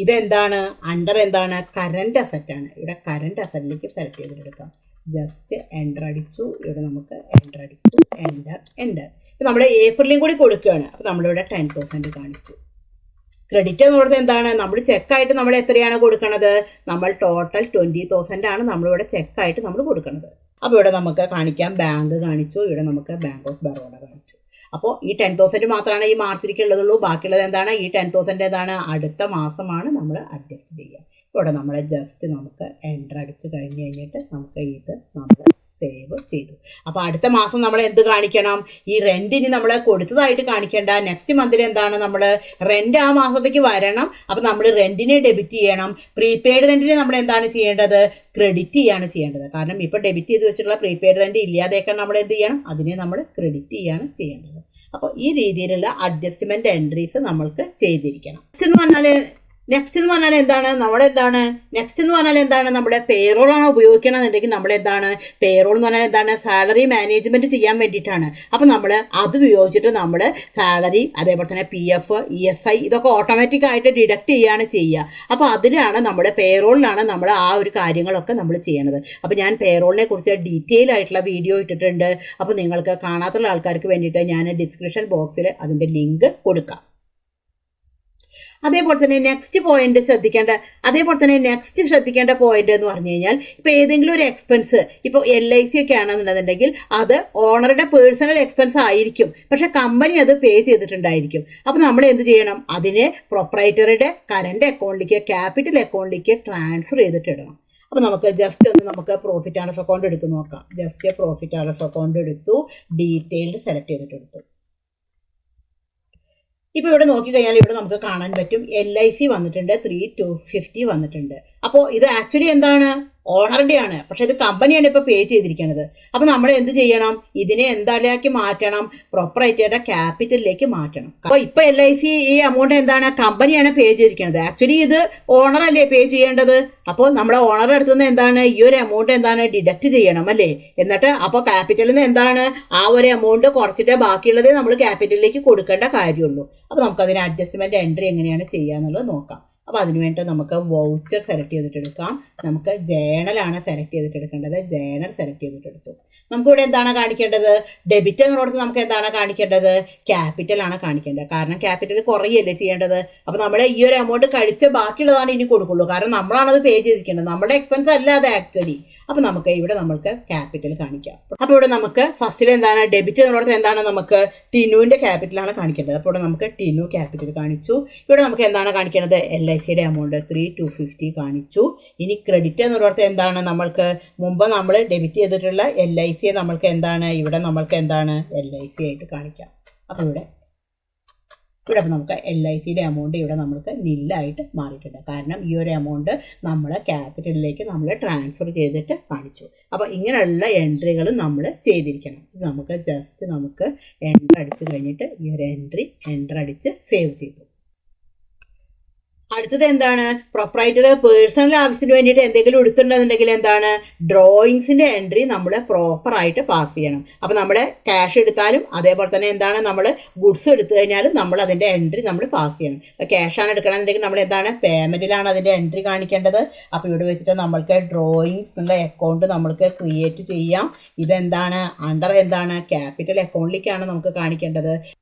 Speaker 1: ഇതെന്താണ്, അണ്ടർ എന്താണ്, കറണ്ട് അസറ്റാണ്. ഇവിടെ കറണ്ട് അസറ്റിലേക്ക് സെലക്ട് ചെയ്തിട്ടെടുക്കാം. ജസ്റ്റ് എൻ്റർ അടിച്ചു. ഇവിടെ നമുക്ക് എൻ്റർ അടിച്ചു. എൻ്റർ. ഇപ്പം നമ്മൾ ഏപ്രിലും കൂടി കൊടുക്കുകയാണ്. അപ്പോൾ നമ്മളിവിടെ 10,000 കാണിച്ചു. ക്രെഡിറ്റ് എന്ന് പറയുന്നത് എന്താണ്? നമ്മൾ ചെക്കായിട്ട് നമ്മൾ എത്രയാണ് കൊടുക്കുന്നത്? നമ്മൾ ടോട്ടൽ 20,000 ആണ് നമ്മളിവിടെ ചെക്കായിട്ട് നമ്മൾ കൊടുക്കുന്നത്. അപ്പോൾ ഇവിടെ നമുക്ക് കാണിക്കാം, ബാങ്ക് കാണിച്ചു, ഇവിടെ നമുക്ക് ബാങ്ക് ഓഫ് ബറോഡ കാണിച്ചു. അപ്പോൾ ഈ 10,000 മാത്രമാണ് ഈ മാർച്ചിലേക്ക് ഉള്ളതുള്ളൂ. ബാക്കിയുള്ളത് എന്താണ്? ഈ 10,000 എന്താണ്? അടുത്ത മാസമാണ് നമ്മൾ അഡ്ജസ്റ്റ് ചെയ്യുക. ഇവിടെ നമ്മൾ ജസ്റ്റ് നമുക്ക് എൻ്റർ അടിച്ച് കഴിഞ്ഞിട്ട് നമുക്ക് ഇത് നമ്മൾ സേവ് ചെയ്തു. അപ്പോൾ അടുത്ത മാസം നമ്മൾ എന്ത് കാണിക്കണം? ഈ റെൻറ്റിന് നമ്മൾ കൊടുത്തതായിട്ട് കാണിക്കേണ്ട. നെക്സ്റ്റ് മന്തിൽ എന്താണ്? നമ്മൾ റെൻറ്റ് ആ മാസത്തേക്ക് വരണം. അപ്പോൾ നമ്മൾ റെൻറ്റിനെ ഡെബിറ്റ് ചെയ്യണം. പ്രീപെയ്ഡ് റെൻറ്റിന് നമ്മൾ എന്താണ് ചെയ്യേണ്ടത്? ക്രെഡിറ്റ് ചെയ്യാണ് ചെയ്യേണ്ടത്. കാരണം ഇപ്പോൾ ഡെബിറ്റ് ചെയ്ത് വെച്ചിട്ടുള്ള പ്രീപെയ്ഡ് റെൻറ്റ് ഇല്ലാതെയൊക്കെ നമ്മൾ എന്ത് ചെയ്യണം? അതിനെ നമ്മൾ ക്രെഡിറ്റ് ചെയ്യാണ് ചെയ്യേണ്ടത്. അപ്പോൾ ഈ രീതിയിലുള്ള അഡ്ജസ്റ്റ്മെൻറ്റ് എൻട്രീസ് നമ്മൾക്ക് ചെയ്തിരിക്കണം. നെക്സ്റ്റ് എന്ന് പറഞ്ഞാൽ എന്താണ്? നെക്സ്റ്റ് എന്ന് പറഞ്ഞാൽ എന്താണ്? നമ്മുടെ പേറോൾ ആണ് ഉപയോഗിക്കണമെന്നുണ്ടെങ്കിൽ നമ്മൾ എന്താണ്? പേറോൾ എന്ന് പറഞ്ഞാൽ എന്താണ്? സാലറി മാനേജ്മെന്റ് ചെയ്യാൻ വേണ്ടിയിട്ടാണ്. അപ്പം നമ്മൾ അത് ഉപയോഗിച്ചിട്ട് നമ്മൾ സാലറി, അതേപോലെ തന്നെ PF, ESI ഇതൊക്കെ ഓട്ടോമാറ്റിക് ആയിട്ട് ഡിഡക്ട് ചെയ്യാണ് ചെയ്യുക. അപ്പോൾ അതിലാണ് നമ്മുടെ പേറോളിലാണ് നമ്മൾ ആ ഒരു കാര്യങ്ങളൊക്കെ നമ്മൾ ചെയ്യണത്. അപ്പോൾ ഞാൻ പേറോളിനെ കുറിച്ച് ഡീറ്റെയിൽ ആയിട്ടുള്ള വീഡിയോ ഇട്ടിട്ടുണ്ട്. അപ്പോൾ നിങ്ങൾക്ക് കാണാത്തുള്ള ആൾക്കാർക്ക് വേണ്ടിയിട്ട് ഞാൻ ഡിസ്ക്രിപ്ഷൻ ബോക്സിൽ അതിൻ്റെ ലിങ്ക് കൊടുക്കാം. അതേപോലെ തന്നെ നെക്സ്റ്റ് ശ്രദ്ധിക്കേണ്ട പോയിന്റ് എന്ന് പറഞ്ഞു കഴിഞ്ഞാൽ, ഇപ്പോൾ ഏതെങ്കിലും ഒരു എക്സ്പെൻസ്, ഇപ്പോൾ LIC ഒക്കെ ആണെന്നുണ്ടെന്നുണ്ടെങ്കിൽ അത് ഓണറുടെ പേഴ്സണൽ എക്സ്പെൻസ് ആയിരിക്കും, പക്ഷെ കമ്പനി അത് പേ ചെയ്തിട്ടുണ്ടായിരിക്കും. അപ്പോൾ നമ്മൾ എന്ത് ചെയ്യണം? അതിനെ പ്രൊപ്രൈറ്ററുടെ കറന്റ് അക്കൗണ്ടിലേക്ക്, ക്യാപിറ്റൽ അക്കൗണ്ടിലേക്ക് ട്രാൻസ്ഫർ ചെയ്തിട്ടിടണം. അപ്പോൾ നമുക്ക് ജസ്റ്റ് ഒന്ന് നമുക്ക് പ്രോഫിറ്റ് ആൻഡ് ലോസ് അക്കൗണ്ട് എടുത്ത് നോക്കാം. Just profit and loss account എടുത്തു, ഡീറ്റെയിൽഡ് സെലക്ട് ചെയ്തിട്ട് എടുത്തു. ഇപ്പോൾ ഇവിടെ നോക്കിക്കഴിഞ്ഞാൽ ഇവിടെ നമുക്ക് കാണാൻ പറ്റും LIC വന്നിട്ടുണ്ട്, 3,250 വന്നിട്ടുണ്ട്. അപ്പോൾ ഇത് ആക്ച്വലി എന്താണ്? ഓണറുടെ ആണ്, പക്ഷെ ഇത് കമ്പനിയാണ് ഇപ്പോൾ പേ ചെയ്തിരിക്കുന്നത്. അപ്പോൾ നമ്മൾ എന്ത് ചെയ്യണം? ഇതിനെ എന്താക്കി മാറ്റണം? പ്രൊപ്പറേറ്ററുടെ ക്യാപിറ്റലിലേക്ക് മാറ്റണം. അപ്പോൾ ഇപ്പോൾ LIC ഈ എമൗണ്ട് എന്താണ്? കമ്പനിയാണ് പേ ചെയ്തിരിക്കുന്നത്. ആക്ച്വലി ഇത് ഓണറല്ലേ പേ ചെയ്യേണ്ടത്. അപ്പോൾ നമ്മുടെ ഓണറുടെ അടുത്ത് നിന്ന് എന്താണ്? ഈ ഒരു എമൗണ്ട് എന്താണ്? ഡിഡക്റ്റ് ചെയ്യണം അല്ലേ? എന്നിട്ട് അപ്പോൾ ക്യാപിറ്റലിൽ നിന്ന് എന്താണ്? ആ ഒരു എമൗണ്ട് കുറച്ചിട്ട് ബാക്കിയുള്ളതേ നമ്മൾ ക്യാപിറ്റലിലേക്ക് കൊടുക്കേണ്ട കാര്യമുള്ളൂ. അപ്പോൾ നമുക്കതിന് അഡ്ജസ്റ്റ്മെൻറ്റ് എൻട്രി എങ്ങനെയാണ് ചെയ്യുക എന്നുള്ളത് നോക്കാം. അപ്പോൾ അതിനുവേണ്ടി നമുക്ക് വൗച്ചർ സെലക്ട് ചെയ്തിട്ട് എടുക്കാം. നമുക്ക് ജേണലാണ് സെലക്ട് ചെയ്തിട്ട് എടുക്കേണ്ടത്. ജേണൽ സെലക്ട് ചെയ്തിട്ട് എടുത്തു. നമുക്കിവിടെ എന്താണ് കാണിക്കേണ്ടത്? ഡെബിറ്റ് എന്നുള്ളത് നമുക്ക് എന്താണ് കാണിക്കേണ്ടത്? ക്യാപിറ്റലാണ് കാണിക്കേണ്ടത്. കാരണം ക്യാപിറ്റൽ കുറയല്ലേ ചെയ്യേണ്ടത്. അപ്പോൾ നമ്മൾ ഈ ഒരു എമൗണ്ട് കഴിച്ച് ബാക്കിയുള്ളതാണ് ഇനി കൊടുക്കുള്ളൂ. കാരണം നമ്മളാണത് പേ ചെയ്തിരിക്കേണ്ടത്, നമ്മുടെ എക്സ്പെൻസ് അല്ല അത് ആക്ച്വലി. അപ്പോൾ നമുക്ക് ഇവിടെ നമ്മൾക്ക് ക്യാപിറ്റൽ കാണിക്കാം. അപ്പോൾ ഇവിടെ നമുക്ക് ഫസ്റ്റിൽ എന്താണ്? ഡെബിറ്റ് എന്നുള്ളത് എന്താണ്? നമുക്ക് ടിനുവിൻ്റെ ക്യാപിറ്റലാണ് കാണിക്കേണ്ടത്. അപ്പോൾ ഇവിടെ നമുക്ക് ടിനു ക്യാപിറ്റൽ കാണിച്ചു. ഇവിടെ നമുക്ക് എന്താണ് കാണിക്കേണ്ടത്? LICയുടെ എമൗണ്ട് 3,250 കാണിച്ചു. ഇനി ക്രെഡിറ്റ് എന്നുള്ളത് എന്താണ്? നമ്മൾക്ക് മുമ്പ് നമ്മൾ ഡെബിറ്റ് ചെയ്തിട്ടുള്ള LICയെ നമ്മൾക്ക് എന്താണ്? ഇവിടെ നമ്മൾക്ക് എന്താണ്? LIC ആയിട്ട് കാണിക്കാം. അപ്പോൾ ഇവിടെ നമുക്ക് LICയുടെ എമൗണ്ട് ഇവിടെ നമുക്ക് നില്ലായിട്ട് മാറിയിട്ടുണ്ട്. കാരണം ഈ ഒരു എമൗണ്ട് നമ്മൾ ക്യാപിറ്റലിലേക്ക് നമ്മൾ ട്രാൻസ്ഫർ ചെയ്തിട്ട് കാണിച്ചു. അപ്പോൾ ഇങ്ങനെയുള്ള എൻട്രികൾ നമ്മൾ ചെയ്തിരിക്കണം. ഇത് നമുക്ക് ജസ്റ്റ് നമുക്ക് എൻ്റർ അടിച്ച് കഴിഞ്ഞിട്ട് ഈ ഒരു എൻ്റർ അടിച്ച് സേവ് ചെയ്തു. അടുത്തത് എന്താണ്? പ്രൊപ്രൈറ്റർ പേഴ്സണൽ ആവശ്യത്തിന് വേണ്ടിയിട്ട് എന്തെങ്കിലും എടുത്തിട്ടുണ്ടെന്നുണ്ടെങ്കിൽ എന്താണ്? ഡ്രോയിങ്സിൻ്റെ എൻട്രി നമ്മൾ പ്രോപ്പറായിട്ട് പാസ് ചെയ്യണം. അപ്പോൾ നമ്മൾ ക്യാഷ് എടുത്താലും അതേപോലെ തന്നെ എന്താണ്? നമ്മൾ ഗുഡ്സ് എടുത്തു കഴിഞ്ഞാലും നമ്മൾ അതിൻ്റെ എൻട്രി നമ്മൾ പാസ് ചെയ്യണം. ക്യാഷാണ് എടുക്കണമെന്നുണ്ടെങ്കിൽ നമ്മൾ എന്താണ്? പേയ്മെൻറ്റിലാണ് അതിൻ്റെ എൻട്രി കാണിക്കേണ്ടത്. അപ്പോൾ ഇവിടെ വെച്ചിട്ട് നമ്മൾക്ക് ഡ്രോയിങ്സ് എന്നുള്ള അക്കൗണ്ട് നമ്മൾക്ക് ക്രിയേറ്റ് ചെയ്യാം. ഇതെന്താണ്? അണ്ടർ എന്താണ്? ക്യാപിറ്റൽ അക്കൗണ്ടിലേക്കാണ് നമുക്ക് കാണിക്കേണ്ടത്.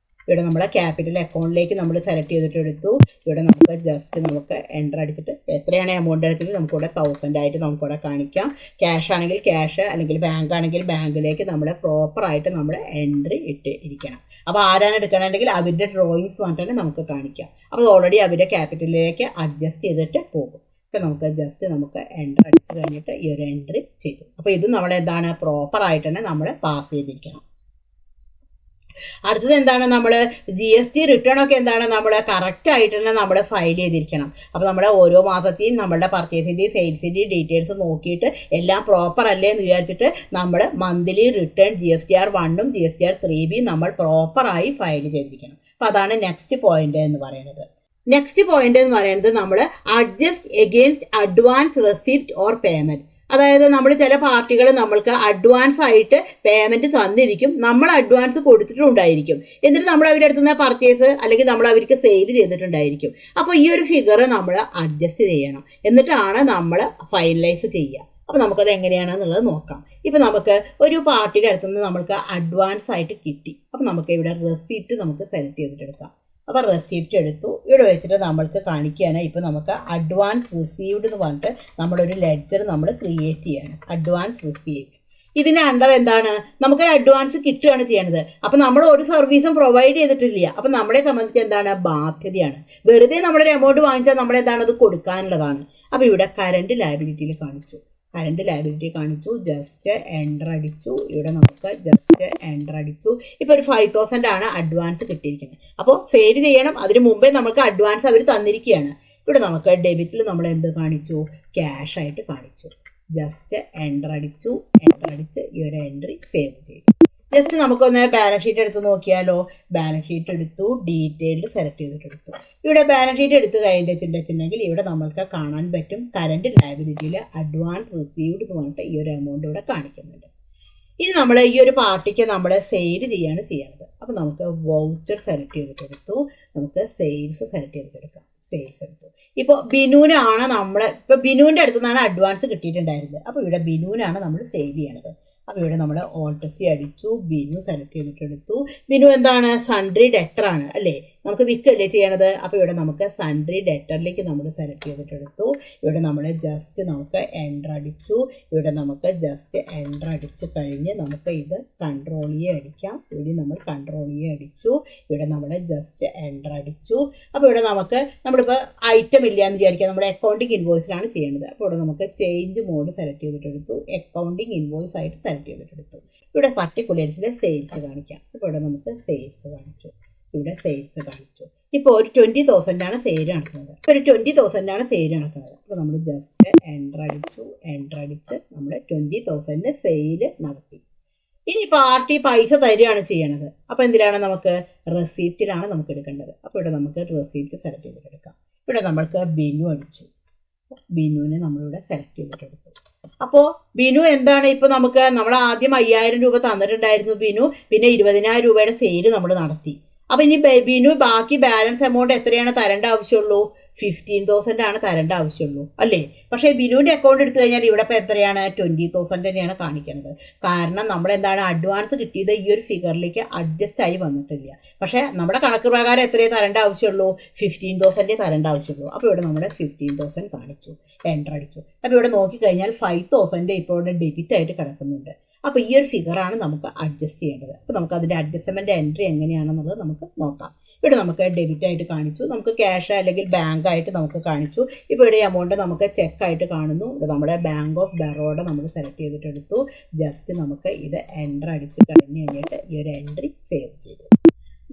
Speaker 1: ഇവിടെ നമ്മളെ ക്യാപിറ്റൽ അക്കൗണ്ടിലേക്ക് നമ്മൾ സെലക്ട് ചെയ്തിട്ട് എടുത്തു. ഇവിടെ നമുക്ക് ജസ്റ്റ് നമുക്ക് എൻ്റർ അടിച്ചിട്ട് എത്രയാണ് എമൗണ്ട് എടുക്കുന്നത് നമുക്കിവിടെ 1000 ആയിട്ട് നമുക്കിവിടെ കാണിക്കാം. ക്യാഷ് ആണെങ്കിൽ ക്യാഷ്, അല്ലെങ്കിൽ ബാങ്ക് ആണെങ്കിൽ ബാങ്കിലേക്ക് നമ്മൾ പ്രോപ്പറായിട്ട് നമ്മൾ എൻട്രി ഇട്ട് ഇരിക്കണം. അപ്പോൾ ആരാണ് എടുക്കണമെങ്കിൽ അവരുടെ ഡ്രോയിങ്സ് വന്നിട്ട് നമുക്ക് കാണിക്കാം. അപ്പോൾ ഓൾറെഡി അവരുടെ ക്യാപിറ്റലിലേക്ക് അഡ്ജസ്റ്റ് ചെയ്തിട്ട് പോകും. അപ്പോൾ നമുക്ക് ജസ്റ്റ് നമുക്ക് എൻ്റർ അടിച്ച് കഴിഞ്ഞിട്ട് ഈ ഒരു എൻട്രി ചെയ്തു. അപ്പോൾ ഇത് നമ്മളെന്താണ്? പ്രോപ്പറായിട്ട് തന്നെ നമ്മൾ പാസ് ചെയ്തിരിക്കണം. അടുത്തത് എന്താണ്? നമ്മൾ GST റിട്ടേൺ ഒക്കെ എന്താണ്? നമ്മൾ കറക്റ്റ് ആയിട്ട് തന്നെ നമ്മൾ ഫയൽ ചെയ്തിരിക്കണം. അപ്പോൾ നമ്മൾ ഓരോ മാസത്തെയും നമ്മളുടെ പർച്ചേസിൻ്റെയും സെയിൽസിൻ്റെയും ഡീറ്റെയിൽസ് നോക്കിയിട്ട് എല്ലാം പ്രോപ്പർ അല്ലേ എന്ന് വിചാരിച്ചിട്ട് നമ്മൾ monthly return GSTR 1ഉം GSTR 3B നമ്മൾ പ്രോപ്പറായി ഫയൽ ചെയ്തിരിക്കണം. അപ്പോൾ അതാണ് നെക്സ്റ്റ് പോയിന്റ് എന്ന് പറയുന്നത്. നമ്മൾ adjust against advance receipt or payment. അതായത് നമ്മൾ ചില പാർട്ടികൾ നമ്മൾക്ക് അഡ്വാൻസ് ആയിട്ട് പേയ്മെൻറ്റ് തന്നിരിക്കും, നമ്മൾ അഡ്വാൻസ് കൊടുത്തിട്ടുണ്ടായിരിക്കും, എന്നിട്ട് നമ്മൾ അവരുടെ അടുത്ത് നിന്ന് പർച്ചേസ് അല്ലെങ്കിൽ നമ്മൾ അവർക്ക് സെയിൽ ചെയ്തിട്ടുണ്ടായിരിക്കും. അപ്പോൾ ഈ ഒരു ഫിഗർ നമ്മൾ അഡ്ജസ്റ്റ് ചെയ്യണം, എന്നിട്ടാണ് നമ്മൾ ഫൈനലൈസ് ചെയ്യുക. അപ്പോൾ നമുക്കത് എങ്ങനെയാണെന്നുള്ളത് നോക്കാം. ഇപ്പോൾ നമുക്ക് ഒരു പാർട്ടിയുടെ അടുത്ത് നിന്ന് നമ്മൾക്ക് അഡ്വാൻസ് ആയിട്ട് കിട്ടി. അപ്പോൾ നമുക്ക് ഇവിടെ റെസിപ്റ്റ് നമുക്ക് സെലക്ട് ചെയ്തിട്ടെടുക്കാം. അപ്പോൾ റെസിപ്റ്റ് എടുത്തു. ഇവിടെ വെച്ചിട്ട് നമ്മൾക്ക് കാണിക്കുകയാണ്. ഇപ്പോൾ നമുക്ക് അഡ്വാൻസ് റിസീവ്ഡ് എന്ന് പറഞ്ഞിട്ട് നമ്മളൊരു ലെഡ്ജർ നമ്മൾ ക്രിയേറ്റ് ചെയ്യാണ്. അഡ്വാൻസ് റിസീവ്ഡ് ഇതിന് അണ്ടർ എന്താണ്, നമുക്കൊരു അഡ്വാൻസ് കിട്ടുകയാണ് ചെയ്യണത്. അപ്പം നമ്മൾ ഒരു സർവീസും പ്രൊവൈഡ് ചെയ്തിട്ടില്ല. അപ്പം നമ്മളെ സംബന്ധിച്ച് എന്താണ്, ബാധ്യതയാണ്. വെറുതെ നമ്മളൊരു എമൗണ്ട് വാങ്ങിച്ചാൽ നമ്മളെന്താണ്, അത് കൊടുക്കാനുള്ളതാണ്. അപ്പോൾ ഇവിടെ കറണ്ട് ലയബിലിറ്റിയിൽ കാണിച്ചു, കറണ്ട് ലയബിലിറ്റി കാണിച്ചു, ജസ്റ്റ് എൻ്റർ അടിച്ചു. ഇവിടെ നമുക്ക് ജസ്റ്റ് എൻ്റർ അടിച്ചു. ഇപ്പോൾ ഒരു 5000 ആണ് അഡ്വാൻസ് കിട്ടിയിരിക്കുന്നത്. അപ്പോൾ സെയിൽ ചെയ്യണം, അതിന് മുമ്പേ നമുക്ക് അഡ്വാൻസ് അവർ തന്നിരിക്കുകയാണ്. ഇവിടെ നമുക്ക് ഡെബിറ്റിൽ നമ്മൾ എന്ത് കാണിച്ചു, ക്യാഷ് ആയിട്ട് കാണിച്ചു. ജസ്റ്റ് എൻ്റർ അടിച്ചു, എൻ്റർ അടിച്ച് ഈ ഒരു എൻട്രി സേവ് ചെയ്തു. ജസ്റ്റ് നമുക്കൊന്ന് ബാലൻസ് ഷീറ്റ് എടുത്ത് നോക്കിയാലോ. ബാലൻസ് ഷീറ്റ് എടുത്തു, ഡീറ്റെയിൽഡ് സെലക്ട് ചെയ്തിട്ട് എടുത്തു. ഇവിടെ ബാലൻസ് ഷീറ്റ് എടുത്ത് കഴിഞ്ഞിട്ടുണ്ടെങ്കിൽ ഇവിടെ നമ്മൾക്ക് കാണാൻ പറ്റും കറണ്ട് ലയബിലിറ്റിയിൽ അഡ്വാൻസ് റിസീവ്ഡ് എന്ന് പറഞ്ഞിട്ട് ഈ ഒരു എമൗണ്ട് ഇവിടെ കാണിക്കുന്നുണ്ട്. ഇനി നമ്മൾ ഈ ഒരു പാർട്ടിക്ക് നമ്മൾ സെയിൽ ചെയ്യാണ് ചെയ്യണത്. അപ്പോൾ നമുക്ക് വൗച്ചർ സെലക്ട് ചെയ്തിട്ടെടുത്തു, നമുക്ക് സെയിൽസ് സെലക്ട് ചെയ്തിട്ടെടുക്കാം. സെയിൽസ് എടുത്തു. ഇപ്പോൾ ബിനുവിനാണ് ഇപ്പോൾ ബിനുവിൻ്റെ അടുത്ത് നിന്നാണ് അഡ്വാൻസ് കിട്ടിയിട്ടുണ്ടായിരുന്നത്. അപ്പോൾ ഇവിടെ ബിനുവിനാണ് നമ്മൾ സെയിൽ ചെയ്യണത്. അപ്പോൾ ഇവിടെ നമ്മൾ ഓൾട്ടസി അടിച്ചു, ബിനു സെലക്ട് ചെയ്തിട്ടെടുത്തു. ബിനു എന്താണ്, സൺട്രി ഡെറ്റർ ആണ് അല്ലേ, നമുക്ക് വിൽക്കല്ലേ ചെയ്യണത്. അപ്പോൾ ഇവിടെ നമുക്ക് സൺട്രി ഡെറ്ററിലേക്ക് നമ്മൾ സെലക്ട് ചെയ്തിട്ടെടുത്തു. ഇവിടെ നമ്മൾ ജസ്റ്റ് നമുക്ക് എൻ്റർ അടിച്ചു. ഇവിടെ നമുക്ക് ജസ്റ്റ് എൻ്റർ അടിച്ച് കഴിഞ്ഞ് നമുക്ക് ഇത് കൺട്രോൾ അടിക്കാം. ഇവിടെ നമ്മൾ കൺട്രോൾ അടിച്ചു. ഇവിടെ നമ്മൾ ജസ്റ്റ് എൻ്റർ അടിച്ചു. അപ്പോൾ ഇവിടെ നമുക്ക് നമ്മളിപ്പോൾ ഐറ്റം ഇല്ല എന്ന് വിചാരിക്കുക, നമ്മുടെ അക്കൗണ്ടിങ് ഇൻവോയ്സിലാണ് ചെയ്യേണ്ടത്. അപ്പോൾ ഇവിടെ നമുക്ക് ചേഞ്ച് മോഡ് സെലക്ട് ചെയ്തിട്ടെടുത്തു, അക്കൗണ്ടിങ് ഇൻവോയ്സ് ആയിട്ട് സെലക്ട് ചെയ്തിട്ടെടുത്തു. ഇവിടെ പർട്ടിക്കുലർസിൽ സെയിൽസ് കാണിക്കാം. അപ്പോൾ ഇവിടെ നമുക്ക് സെയിൽസ് കാണിച്ചു, ഇവിടെ സെയിൽസ് കാണിച്ചു. ഇപ്പോൾ ഒരു 20,000 ആണ് സെയിൽ നടത്തുന്നത്. ഇപ്പോൾ ഒരു 20,000 ആണ് സെയിൽ നടത്തുന്നത്. അപ്പോൾ നമ്മൾ ജസ്റ്റ് എൻ്റർ അടിച്ചു, എൻ്റർ അടിച്ച് നമ്മൾ 20,000 സെയിൽ നടത്തി. ഇനി പാർട്ടി പൈസ തരികയാണ് ചെയ്യണത്. അപ്പോൾ എന്തിനാണ്, നമുക്ക് റെസിപ്റ്റിലാണ് നമുക്ക് എടുക്കേണ്ടത്. അപ്പോൾ ഇവിടെ നമുക്ക് റെസിപ്റ്റ് സെലക്ട് ചെയ്തിട്ടെടുക്കാം. ഇവിടെ നമ്മൾക്ക് ബിനു അടിച്ചു, ബിനുവിനെ നമ്മളിവിടെ സെലക്ട് ചെയ്തിട്ടെടുത്തു. അപ്പോൾ ബിനു എന്താണ്, ഇപ്പോൾ നമ്മൾ ആദ്യം 5000 രൂപ തന്നിട്ടുണ്ടായിരുന്നു ബിനു, പിന്നെ 20,000 രൂപയുടെ സെയിൽ നമ്മൾ നടത്തി. അപ്പോൾ ഇനി ബിനു ബാക്കി ബാലൻസ് എമൗണ്ട് എത്രയാണ് തരേണ്ട ആവശ്യമുള്ളൂ, 15,000 ആണ് തരേണ്ട ആവശ്യമുള്ളൂ അല്ലേ. പക്ഷേ ബിനുവിൻ്റെ അക്കൗണ്ട് എടുത്തു കഴിഞ്ഞാൽ ഇവിടെ ഇപ്പോൾ എത്രയാണ്, 20,000 തന്നെയാണ് കാണിക്കുന്നത്. കാരണം നമ്മൾ എന്താണ്, അഡ്വാൻസ് കിട്ടിയത് ഈ ഒരു ഫിഗറിലേക്ക് അഡ്ജസ്റ്റ് ആയി വന്നിട്ടില്ല. പക്ഷേ നമ്മുടെ കണക്ക് പ്രകാരം എത്രയേ തരേണ്ട ആവശ്യമുള്ളൂ, 15,000 തരേണ്ട ആവശ്യമുള്ളൂ. അപ്പോൾ ഇവിടെ നമ്മൾ 15,000 കാണിച്ചു, എൻ്റർ അടിച്ചു. അപ്പോൾ ഇവിടെ നോക്കിക്കഴിഞ്ഞാൽ 5,000 ഇപ്പോൾ ഇവിടെ ഡെബിറ്റ് ആയിട്ട് കിടക്കുന്നുണ്ട്. അപ്പോൾ ഈ ഒരു ഫിഗറാണ് നമുക്ക് അഡ്ജസ്റ്റ് ചെയ്യേണ്ടത്. അപ്പോൾ നമുക്ക് അതിൻ്റെ അഡ്ജസ്റ്റ്മെൻ്റ് എൻട്രി എങ്ങനെയാണെന്നുള്ളത് നമുക്ക് നോക്കാം. ഇവിടെ നമുക്ക് ഡെബിറ്റ് ആയിട്ട് കാണിച്ചു, നമുക്ക് ക്യാഷ് അല്ലെങ്കിൽ ബാങ്ക് ആയിട്ട് നമുക്ക് കാണിച്ചു. ഇപ്പോൾ ഇവിടെ എമൗണ്ട് നമുക്ക് ചെക്കായിട്ട് കാണുന്നു. ഇവിടെ നമ്മുടെ ബാങ്ക് ഓഫ് ബറോഡ നമ്മൾ സെലക്ട് ചെയ്തിട്ടെടുത്തു. ജസ്റ്റ് നമുക്ക് ഇത് എൻ്റർ അടിച്ച് കഴിഞ്ഞിട്ട് ഈ ഒരു എൻട്രി സേവ് ചെയ്തു.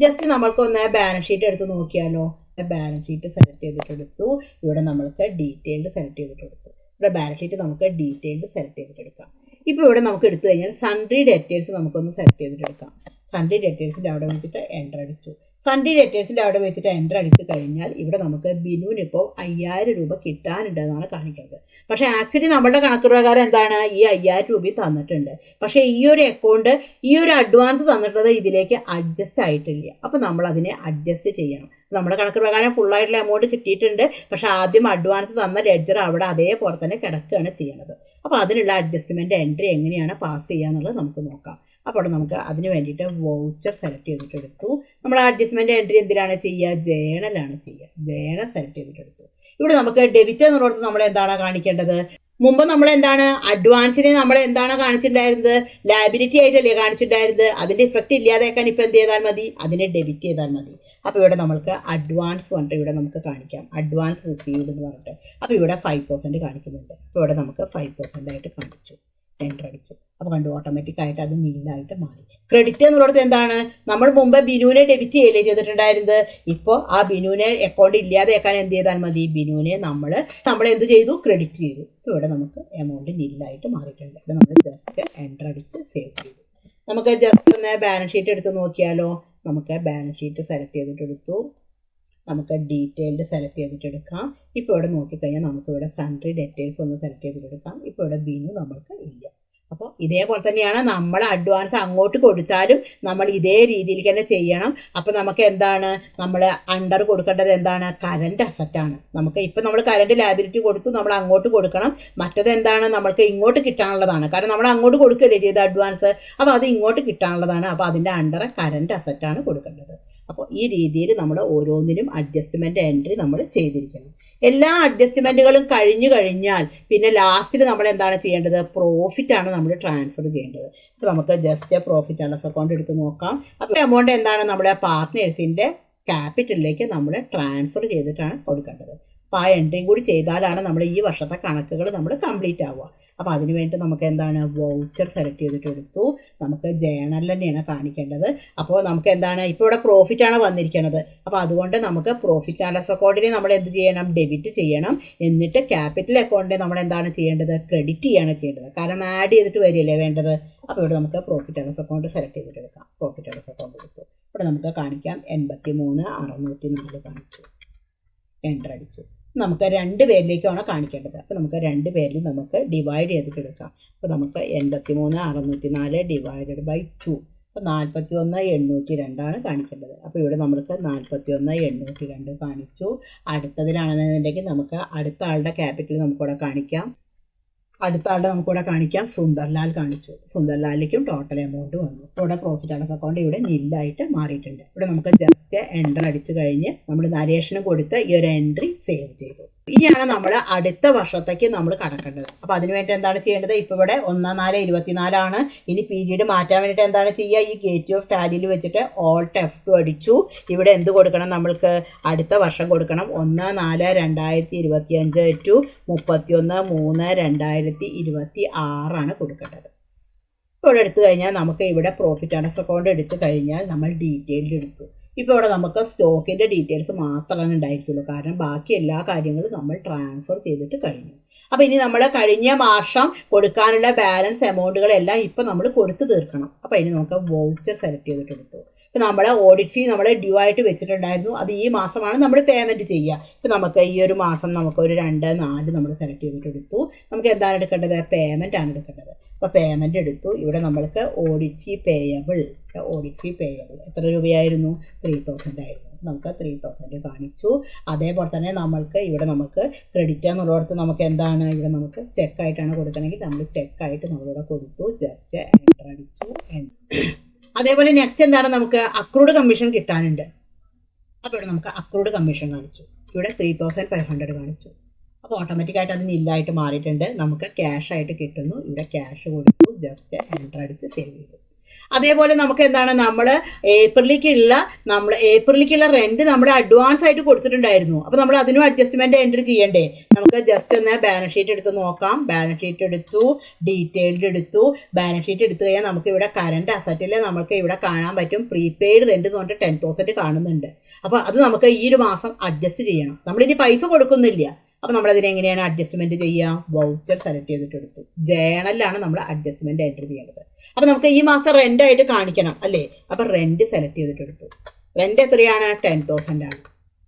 Speaker 1: ജസ്റ്റ് നമ്മൾക്കൊന്ന് ബാലൻസ് ഷീറ്റ് എടുത്ത് നോക്കിയാലോ. ബാലൻസ് ഷീറ്റ് സെലക്ട് ചെയ്തിട്ടെടുത്തു. ഇവിടെ നമ്മൾക്ക് ഡീറ്റെയിൽഡ് സെലക്ട് ചെയ്തിട്ടെടുത്തു. ഇവിടെ ബാലൻസ് ഷീറ്റ് നമുക്ക് ഡീറ്റെയിൽഡ് സെലക്ട് ചെയ്തിട്ടെടുക്കാം. ഇപ്പോൾ ഇവിടെ നമുക്ക് എടുത്തു കഴിഞ്ഞാൽ സൺട്രി ഡെറ്റേഴ്സ് നമുക്കൊന്ന് സെലക്ട് ചെയ്തിട്ടെടുക്കാം. സൺട്രി ഡെറ്റേഴ്സിൻ്റെ അവിടെ വെച്ചിട്ട് എൻ്റർ അടിച്ചു. സൺഡേ ഡെറ്റേഴ്സിൻ്റെ അവിടെ വെച്ചിട്ട് എൻ്റർ അടിച്ച് കഴിഞ്ഞാൽ ഇവിടെ നമുക്ക് ബിനുവിന് ഇപ്പോൾ 5000 രൂപ കിട്ടാനുണ്ടെന്നാണ് കാണിക്കുന്നത്. പക്ഷേ ആക്ച്വലി നമ്മുടെ കണക്ക് പ്രകാരം എന്താണ്, ഈ 5000 രൂപ തന്നിട്ടുണ്ട്. പക്ഷേ ഈ ഒരു അക്കൗണ്ട് ഈ ഒരു അഡ്വാൻസ് തന്നിട്ടുള്ളത് ഇതിലേക്ക് അഡ്ജസ്റ്റ് ആയിട്ടില്ല. അപ്പോൾ നമ്മൾ അതിനെ അഡ്ജസ്റ്റ് ചെയ്യണം. നമ്മുടെ കണക്ക് പ്രകാരം ഫുള്ളായിട്ടുള്ള എമൗണ്ട് കിട്ടിയിട്ടുണ്ട്. പക്ഷേ ആദ്യം അഡ്വാൻസ് തന്ന ലെഡ്ജർ അവിടെ അതേപോലെ തന്നെ കിടക്കുകയാണ് ചെയ്യുന്നത്. അപ്പോൾ അതിനുള്ള അഡ്ജസ്റ്റ്മെൻറ്റ് എൻട്രി എങ്ങനെയാണ് പാസ് ചെയ്യുക എന്നുള്ളത് നമുക്ക് നോക്കാം. അപ്പോൾ നമുക്ക് അതിന് വേണ്ടിയിട്ട് വൗച്ചർ സെലക്ട് ചെയ്തിട്ടെടുത്തു. നമ്മൾ അഡ്ജസ്റ്റ്മെൻറ്റ് എൻട്രി എന്തിനാണ് ചെയ്യുക, ജേണലാണ് ചെയ്യുക. ജേണൽ സെലക്ട് ചെയ്തിട്ടെടുത്തു. ഇവിടെ നമുക്ക് ഡെബിറ്റ് എന്നുള്ളത് നമ്മൾ എന്താണ് കാണിക്കേണ്ടത്, മുമ്പ് നമ്മൾ എന്താണ് അഡ്വാൻസിനെ നമ്മൾ എന്താണ് കാണിച്ചിട്ടുണ്ടായിരുന്നത്, ലയബിലിറ്റി ആയിട്ടല്ലേ കാണിച്ചിട്ടുണ്ടായിരുന്നത്. അതിൻ്റെ ഇഫക്റ്റ് ഇല്ലാതാക്കാൻ ഇപ്പോൾ എന്ത് ചെയ്താൽ മതി, അതിനെ ഡെബിറ്റ് ചെയ്താൽ മതി. അപ്പോൾ ഇവിടെ നമുക്ക് അഡ്വാൻസ് പറഞ്ഞിട്ട് ഇവിടെ നമുക്ക് കാണിക്കാം, അഡ്വാൻസ് റിസീവ്ഡ് എന്ന് പറഞ്ഞിട്ട്. അപ്പോൾ ഇവിടെ 5,000 കാണിക്കുന്നുണ്ട്. അപ്പോൾ ഇവിടെ നമുക്ക് 5,000 ആയിട്ട് കാണിച്ചു, എൻ്റർ അടിച്ചു. അപ്പോൾ കണ്ടു ഓട്ടോമാറ്റിക്കായിട്ട് അത് നില്ലായിട്ട് മാറി. ക്രെഡിറ്റ് എന്നുള്ളത് എന്താണ്, നമ്മൾ മുമ്പ് ബിനുവിനെ ഡെബിറ്റ് ചെയ്യല്ലേ ചെയ്തിട്ടുണ്ടായിരുന്നത്. ഇപ്പോൾ ആ ബിനുവിനെ അക്കൗണ്ട് ഇല്ലാതെയാക്കാൻ എന്ത് ചെയ്താൽ മതി, ബിനുവിനെ നമ്മൾ എന്ത് ചെയ്തു, ക്രെഡിറ്റ് ചെയ്തു. ഇപ്പോൾ ഇവിടെ നമുക്ക് എമൗണ്ട് നില്ലായിട്ട് മാറിയിട്ടുണ്ട്. ഇപ്പോൾ നമ്മൾ ജസ്റ്റ് എൻ്റർ അടിച്ച് സേവ് ചെയ്തു. നമുക്ക് ജസ്റ്റ് ഒന്ന് ബാലൻസ് ഷീറ്റ് എടുത്ത് നോക്കിയാലോ. നമുക്ക് ബാലൻസ് ഷീറ്റ് സെലക്ട് ചെയ്തിട്ടെടുത്തു. നമുക്ക് ഡീറ്റെയിൽഡ് സെലക്ട് ചെയ്തിട്ടെടുക്കാം. ഇപ്പോൾ ഇവിടെ നോക്കിക്കഴിഞ്ഞാൽ നമുക്കിവിടെ സൺട്രി ഡെറ്റെയിൽസ് ഒന്ന് സെലക്ട് ചെയ്തിട്ടെടുക്കാം. ഇപ്പോൾ ഇവിടെ ബിനു നമ്മൾക്ക് ഇല്ല. അപ്പോൾ ഇതേപോലെ തന്നെയാണ് നമ്മൾ അഡ്വാൻസ് അങ്ങോട്ട് കൊടുത്താലും നമ്മൾ ഇതേ രീതിയിൽ തന്നെ ചെയ്യണം. അപ്പോൾ നമുക്ക് എന്താണ്, നമ്മൾ അണ്ടർ കൊടുക്കേണ്ടത് എന്താണ്, കറണ്ട് അസറ്റാണ്. നമുക്ക് ഇപ്പം നമ്മൾ കറണ്ട് ലയബിലിറ്റി കൊടുത്തു, നമ്മൾ അങ്ങോട്ട് കൊടുക്കണം. മറ്റത് എന്താണ്, നമ്മൾക്ക് ഇങ്ങോട്ട് കിട്ടാനുള്ളതാണ്. കാരണം നമ്മൾ അങ്ങോട്ട് കൊടുക്കുകയല്ലേ ചെയ്ത് അഡ്വാൻസ്, അപ്പോൾ അത് ഇങ്ങോട്ട് കിട്ടാനുള്ളതാണ്. അപ്പോൾ അതിൻ്റെ അണ്ടർ കറണ്ട് അസറ്റാണ് കൊടുക്കേണ്ടത്. അപ്പോൾ ഈ രീതിയിൽ നമ്മൾ ഓരോന്നിനും അഡ്ജസ്റ്റ്മെൻറ്റ് എൻട്രി നമ്മൾ ചെയ്തിരിക്കണം. എല്ലാ അഡ്ജസ്റ്റ്മെൻറ്റുകളും കഴിഞ്ഞു കഴിഞ്ഞാൽ പിന്നെ ലാസ്റ്റിൽ നമ്മൾ എന്താണ് ചെയ്യേണ്ടത്? പ്രോഫിറ്റാണ് നമ്മൾ ട്രാൻസ്ഫർ ചെയ്യേണ്ടത്. അപ്പോൾ നമുക്ക് just profit and loss account എടുത്ത് നോക്കാം. അപ്പോൾ എമൗണ്ട് എന്താണ്? നമ്മുടെ പാർട്ട്നേഴ്സിൻ്റെ ക്യാപിറ്റലിലേക്ക് നമ്മൾ ട്രാൻസ്ഫർ ചെയ്തിട്ടാണ് കൊടുക്കേണ്ടത്. അപ്പോൾ ആ എൻട്രിയും കൂടി ചെയ്താലാണ് നമ്മൾ ഈ വർഷത്തെ കണക്കുകൾ നമ്മൾ കംപ്ലീറ്റ് ആവുക. അപ്പോൾ അതിന് വേണ്ടി നമുക്ക് എന്താണ്? വൗച്ചർ സെലക്ട് ചെയ്തിട്ട് എടുത്തു. നമുക്ക് ജേണൽ തന്നെയാണ് കാണിക്കേണ്ടത്. അപ്പോൾ നമുക്ക് എന്താണ്? ഇപ്പോൾ ഇവിടെ പ്രോഫിറ്റാണ് വന്നിരിക്കുന്നത്. അപ്പോൾ അതുകൊണ്ട് നമുക്ക് പ്രോഫിറ്റ് ആൻഡ് ലോസ് അക്കൗണ്ടിനെ നമ്മൾ എന്ത് ചെയ്യണം? ഡെബിറ്റ് ചെയ്യണം. എന്നിട്ട് ക്യാപിറ്റൽ അക്കൗണ്ടിനെ നമ്മൾ എന്താണ് ചെയ്യേണ്ടത്? ക്രെഡിറ്റ് ചെയ്യാണ് ചെയ്യേണ്ടത്. കാരണം ആഡ് ചെയ്തിട്ട് വരികയല്ലേ വേണ്ടത്. അപ്പോൾ ഇവിടെ നമുക്ക് profit and loss account select ചെയ്തിട്ട് എടുക്കാം. പ്രോഫിറ്റ് ആൻഡ് ലോസ് അക്കൗണ്ട് എടുത്തു. ഇവിടെ നമുക്ക് കാണിക്കാം 83,604 കാണിച്ചു. എൻ്റർ അടിച്ചു. നമുക്ക് 2 പേരിലേക്കാണ് കാണിക്കേണ്ടത്. അപ്പോൾ നമുക്ക് 2 പേരിൽ നമുക്ക് ഡിവൈഡ് ചെയ്തിട്ട് എടുക്കാം. അപ്പോൾ നമുക്ക് 83,604 ഡിവൈഡഡ് ബൈ 2. അപ്പോൾ 41,802 കാണിക്കേണ്ടത്. അപ്പോൾ ഇവിടെ നമുക്ക് 41,802 കാണിച്ചു. അടുത്തതിലാണെന്നുണ്ടെങ്കിൽ നമുക്ക് അടുത്ത ആളുടെ ക്യാപിറ്റൽ നമുക്കിവിടെ കാണിക്കാം. സുന്ദർലാൽ കാണിച്ചു. സുന്ദർലാലിലേക്കും ടോട്ടൽ എമൗണ്ട് വന്നു. ഇവിടെ പ്രോഫിറ്റ് ആൻഡ് ലോസ് അക്കൗണ്ട് ഇവിടെ നില്ലായിട്ട് മാറിയിട്ടുണ്ട്. ഇവിടെ നമുക്ക് ജസ്റ്റ് എൻ്റർ അടിച്ചു കഴിഞ്ഞ് നമ്മൾ നരേഷന് കൊടുത്ത് ഈ ഒരു എൻട്രി സേവ് ചെയ്തു. ഇനിയാണ് നമ്മൾ അടുത്ത വർഷത്തേക്ക് നമ്മൾ കടക്കേണ്ടത്. അപ്പോൾ അതിനുവേണ്ടി എന്താണ് ചെയ്യേണ്ടത്? ഇപ്പോൾ ഇവിടെ 1/4/24 ഇനി പീരീഡ് മാറ്റാൻ വേണ്ടിയിട്ട് എന്താണ് ചെയ്യുക? ഈ ഗേറ്റ് ഓഫ് ടാലിയിൽ വെച്ചിട്ട് Alt F2 അടിച്ചു. ഇവിടെ എന്ത് കൊടുക്കണം? നമ്മൾക്ക് അടുത്ത വർഷം കൊടുക്കണം. 1/4/2025 ടു 31/3/2026 കൊടുക്കേണ്ടത്. ഇവിടെ എടുത്തു കഴിഞ്ഞാൽ നമുക്ക് ഇവിടെ പ്രോഫിറ്റ് ആൻഡ് ലോസ് അക്കൗണ്ട് എടുത്തു കഴിഞ്ഞാൽ നമ്മൾ ഡീറ്റെയിൽഡ് എടുത്തു. ഇപ്പോൾ ഇവിടെ നമുക്ക് സ്റ്റോക്കിൻ്റെ ഡീറ്റെയിൽസ് മാത്രമാണ് ഉണ്ടായിരിക്കുള്ളൂ. കാരണം ബാക്കി എല്ലാ കാര്യങ്ങളും നമ്മൾ ട്രാൻസ്ഫർ ചെയ്തിട്ട് കഴിഞ്ഞു. അപ്പോൾ ഇനി നമ്മൾ കഴിഞ്ഞ മാസം കൊടുക്കാനുള്ള ബാലൻസ് എമൗണ്ടുകളെല്ലാം ഇപ്പോൾ നമ്മൾ കൊടുത്തു തീർക്കണം. അപ്പോൾ ഇനി നമുക്ക് വൗച്ചർ സെലക്ട് ചെയ്തിട്ട് എടുത്തു. ഇപ്പോൾ നമ്മൾ ഓഡിറ്റ് ഫീ നമ്മൾ ഡ്യൂ ആയിട്ട് വെച്ചിട്ടുണ്ടായിരുന്നു. അത് ഈ മാസമാണ് നമ്മൾ പേയ്മെൻറ്റ് ചെയ്യുക. ഇപ്പോൾ നമുക്ക് ഈ ഒരു മാസം നമുക്കൊരു 2-4 നമ്മൾ സെലക്ട് ചെയ്തിട്ട് എടുത്തു. നമുക്ക് എന്താണ് എടുക്കേണ്ടത്? പേയ്മെൻ്റ് ആണ് എടുക്കേണ്ടത്. അപ്പോൾ പേയ്മെൻറ്റ് എടുത്തു. ഇവിടെ നമ്മൾക്ക് ഓഡിറ്റ് ഫീ പേയബിൾ എത്ര രൂപയായിരുന്നു? 3,000 ആയിരുന്നു. നമുക്ക് 3,000 കാണിച്ചു. അതേപോലെ തന്നെ നമുക്ക് ക്രെഡിറ്റ് എന്നുള്ളിടത്ത് നമുക്ക് എന്താണ്? ഇവിടെ നമുക്ക് ചെക്കായിട്ടാണ് കൊടുക്കണമെങ്കിൽ നമ്മൾ ചെക്കായിട്ട് നമ്മളിവിടെ കൊടുത്തു. ജസ്റ്റ് എൻ്റർ അടിച്ചു. അതേപോലെ നെക്സ്റ്റ് എന്താണ്? നമുക്ക് അക്രൂഡ് കമ്മീഷൻ കിട്ടാനുണ്ട്. അപ്പോൾ ഇവിടെ നമുക്ക് അക്രൂഡ് കമ്മീഷൻ കാണിച്ചു. ഇവിടെ 3,500 കാണിച്ചു. അപ്പോൾ ഓട്ടോമാറ്റിക്കായിട്ട് അത് നില്ലായിട്ട് മാറിയിട്ടുണ്ട്. നമുക്ക് ക്യാഷ് ആയിട്ട് കിട്ടുന്നു. ഇവിടെ ക്യാഷ് കൊടുത്തു. ജസ്റ്റ് എൻ്റർ അടിച്ച് സേവ് ചെയ്തു. അതേപോലെ നമുക്ക് എന്താണ്? നമ്മൾ ഏപ്രിലേക്കുള്ള റെന്റ് നമ്മൾ അഡ്വാൻസ് ആയിട്ട് കൊടുത്തിട്ടുണ്ടായിരുന്നു. അപ്പോൾ നമ്മൾ അതിനും അഡ്ജസ്റ്റ്മെന്റ് എൻട്രി ചെയ്യണ്ടേ? നമുക്ക് ജസ്റ്റ് ഒന്ന് ബാലൻസ് ഷീറ്റ് എടുത്ത് നോക്കാം. ബാലൻസ് ഷീറ്റ് എടുത്തു. ഡീറ്റെയിൽഡ് എടുത്തു. ബാലൻസ് ഷീറ്റ് എടുത്തു കഴിഞ്ഞാൽ നമുക്ക് ഇവിടെ കറന്റ് അസറ്റിൽ നമുക്ക് ഇവിടെ കാണാൻ പറ്റും പ്രീപെയ്ഡ് റെന്റ് എന്ന് പറഞ്ഞിട്ട് 10,000 കാണുന്നുണ്ട്. അപ്പോൾ അത് നമുക്ക് ഈ ഒരു മാസം അഡ്ജസ്റ്റ് ചെയ്യണം. നമ്മളിനി പൈസ കൊടുക്കുന്നില്ല. അപ്പോൾ നമ്മളതിനെ എങ്ങനെയാണ് അഡ്ജസ്റ്റ്മെന്റ് ചെയ്യുക? വൗച്ചർ സെലക്ട് ചെയ്തിട്ട് എടുത്തു. ജേണലിലാണ് നമ്മൾ അഡ്ജസ്റ്റ്മെന്റ് എൻട്രി ചെയ്യേണ്ടത്. അപ്പോൾ നമുക്ക് ഈ മാസം റെന്റ് ആയിട്ട് കാണിക്കണം അല്ലേ? അപ്പോൾ റെന്റ് സെലക്ട് ചെയ്തിട്ട് എടുത്തു. റെന്റ് എത്രയാണ്? 10,000 ആണ്.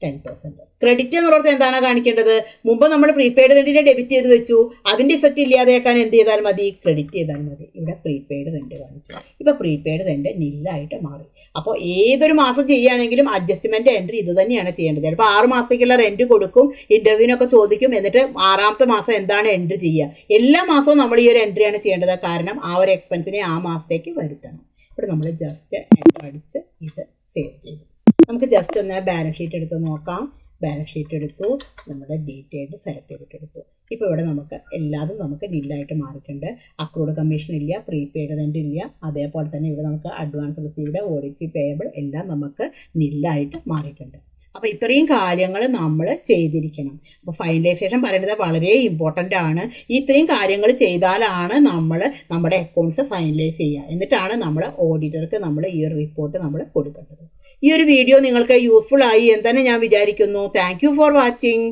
Speaker 1: 10,000. ക്രെഡിറ്റ് എന്നുള്ളത് എന്താണ് കാണിക്കേണ്ടത്? മുമ്പ് നമ്മൾ പ്രീപെയ്ഡ് റെന്റിനെ ഡെബിറ്റ് ചെയ്ത് വെച്ചു. അതിന്റെ ഇഫക്റ്റ് ഇല്ലാതെയാക്കാൻ എന്ത് ചെയ്താൽ മതി? ക്രെഡിറ്റ് ചെയ്താൽ മതി. ഇവിടെ പ്രീപെയ്ഡ് റെന്റ് കാണിച്ചു. ഇപ്പോൾ പ്രീപെയ്ഡ് റെന്റ് നില്ലായിട്ട് മാറി. അപ്പോൾ ഏതൊരു മാസം ചെയ്യുകയാണെങ്കിലും അഡ്ജസ്റ്റ്മെന്റ് എൻട്രി ഇത് തന്നെയാണ് ചെയ്യേണ്ടത്. ചിലപ്പോൾ 6 മാസത്തേക്കുള്ള റെന്റ് കൊടുക്കും, ഇന്റർവ്യൂവിനൊക്കെ ചോദിക്കും. എന്നിട്ട് 6ാമത്തെ മാസം എന്താണ് എൻട്രി ചെയ്യുക? എല്ലാ മാസവും നമ്മൾ ഈ ഒരു എൻട്രിയാണ് ചെയ്യേണ്ടത്. കാരണം ആ ഒരു എക്സ്പെൻസിനെ ആ മാസത്തേക്ക് വരുത്തണം. ഇവിടെ നമ്മൾ ജസ്റ്റ് എൻട്രി അടിച്ച് ഇത് സേവ് ചെയ്തു. നമുക്ക് ജസ്റ്റ് ഒന്ന് ബാലൻസ് ഷീറ്റ് എടുത്ത് നോക്കാം. ബാലൻസ് ഷീറ്റ് എടുത്തു. നമ്മുടെ ഡീറ്റെയിൽഡ് സെലക്ട് ചെയ്തിട്ട് എടുത്തു. ഇപ്പോൾ ഇവിടെ നമുക്ക് എല്ലാതും നമുക്ക് നില്ലായിട്ട് മാറിയിട്ടുണ്ട്. അക്രൂഡ് കമ്മീഷൻ ഇല്ല, പ്രീപെയ്ഡ് റെന്റ് ഇല്ല. അതേപോലെ തന്നെ ഇവിടെ നമുക്ക് advance received, audit fee payable എല്ലാം നമുക്ക് നില്ലായിട്ട് മാറിയിട്ടുണ്ട്. അപ്പോൾ ഇത്രയും കാര്യങ്ങൾ നമ്മൾ ചെയ്തിരിക്കണം. അപ്പോൾ ഫൈനലൈസേഷൻ പറയുന്നത് വളരെ ഇമ്പോർട്ടൻ്റ് ആണ്. ഇത്രയും കാര്യങ്ങൾ ചെയ്താലാണ് നമ്മൾ നമ്മുടെ അക്കൗണ്ട്സ് ഫൈനലൈസ് ചെയ്യുക. എന്നിട്ടാണ് നമ്മൾ ഓഡിറ്റർക്ക് നമ്മൾ ഈ ഒരു റിപ്പോർട്ട് നമ്മൾ കൊടുക്കേണ്ടത്. ഈ ഒരു വീഡിയോ നിങ്ങൾക്ക് യൂസ്ഫുൾ ആയി എന്ന് തന്നെ ഞാൻ വിചാരിക്കുന്നു. Thank you for watching.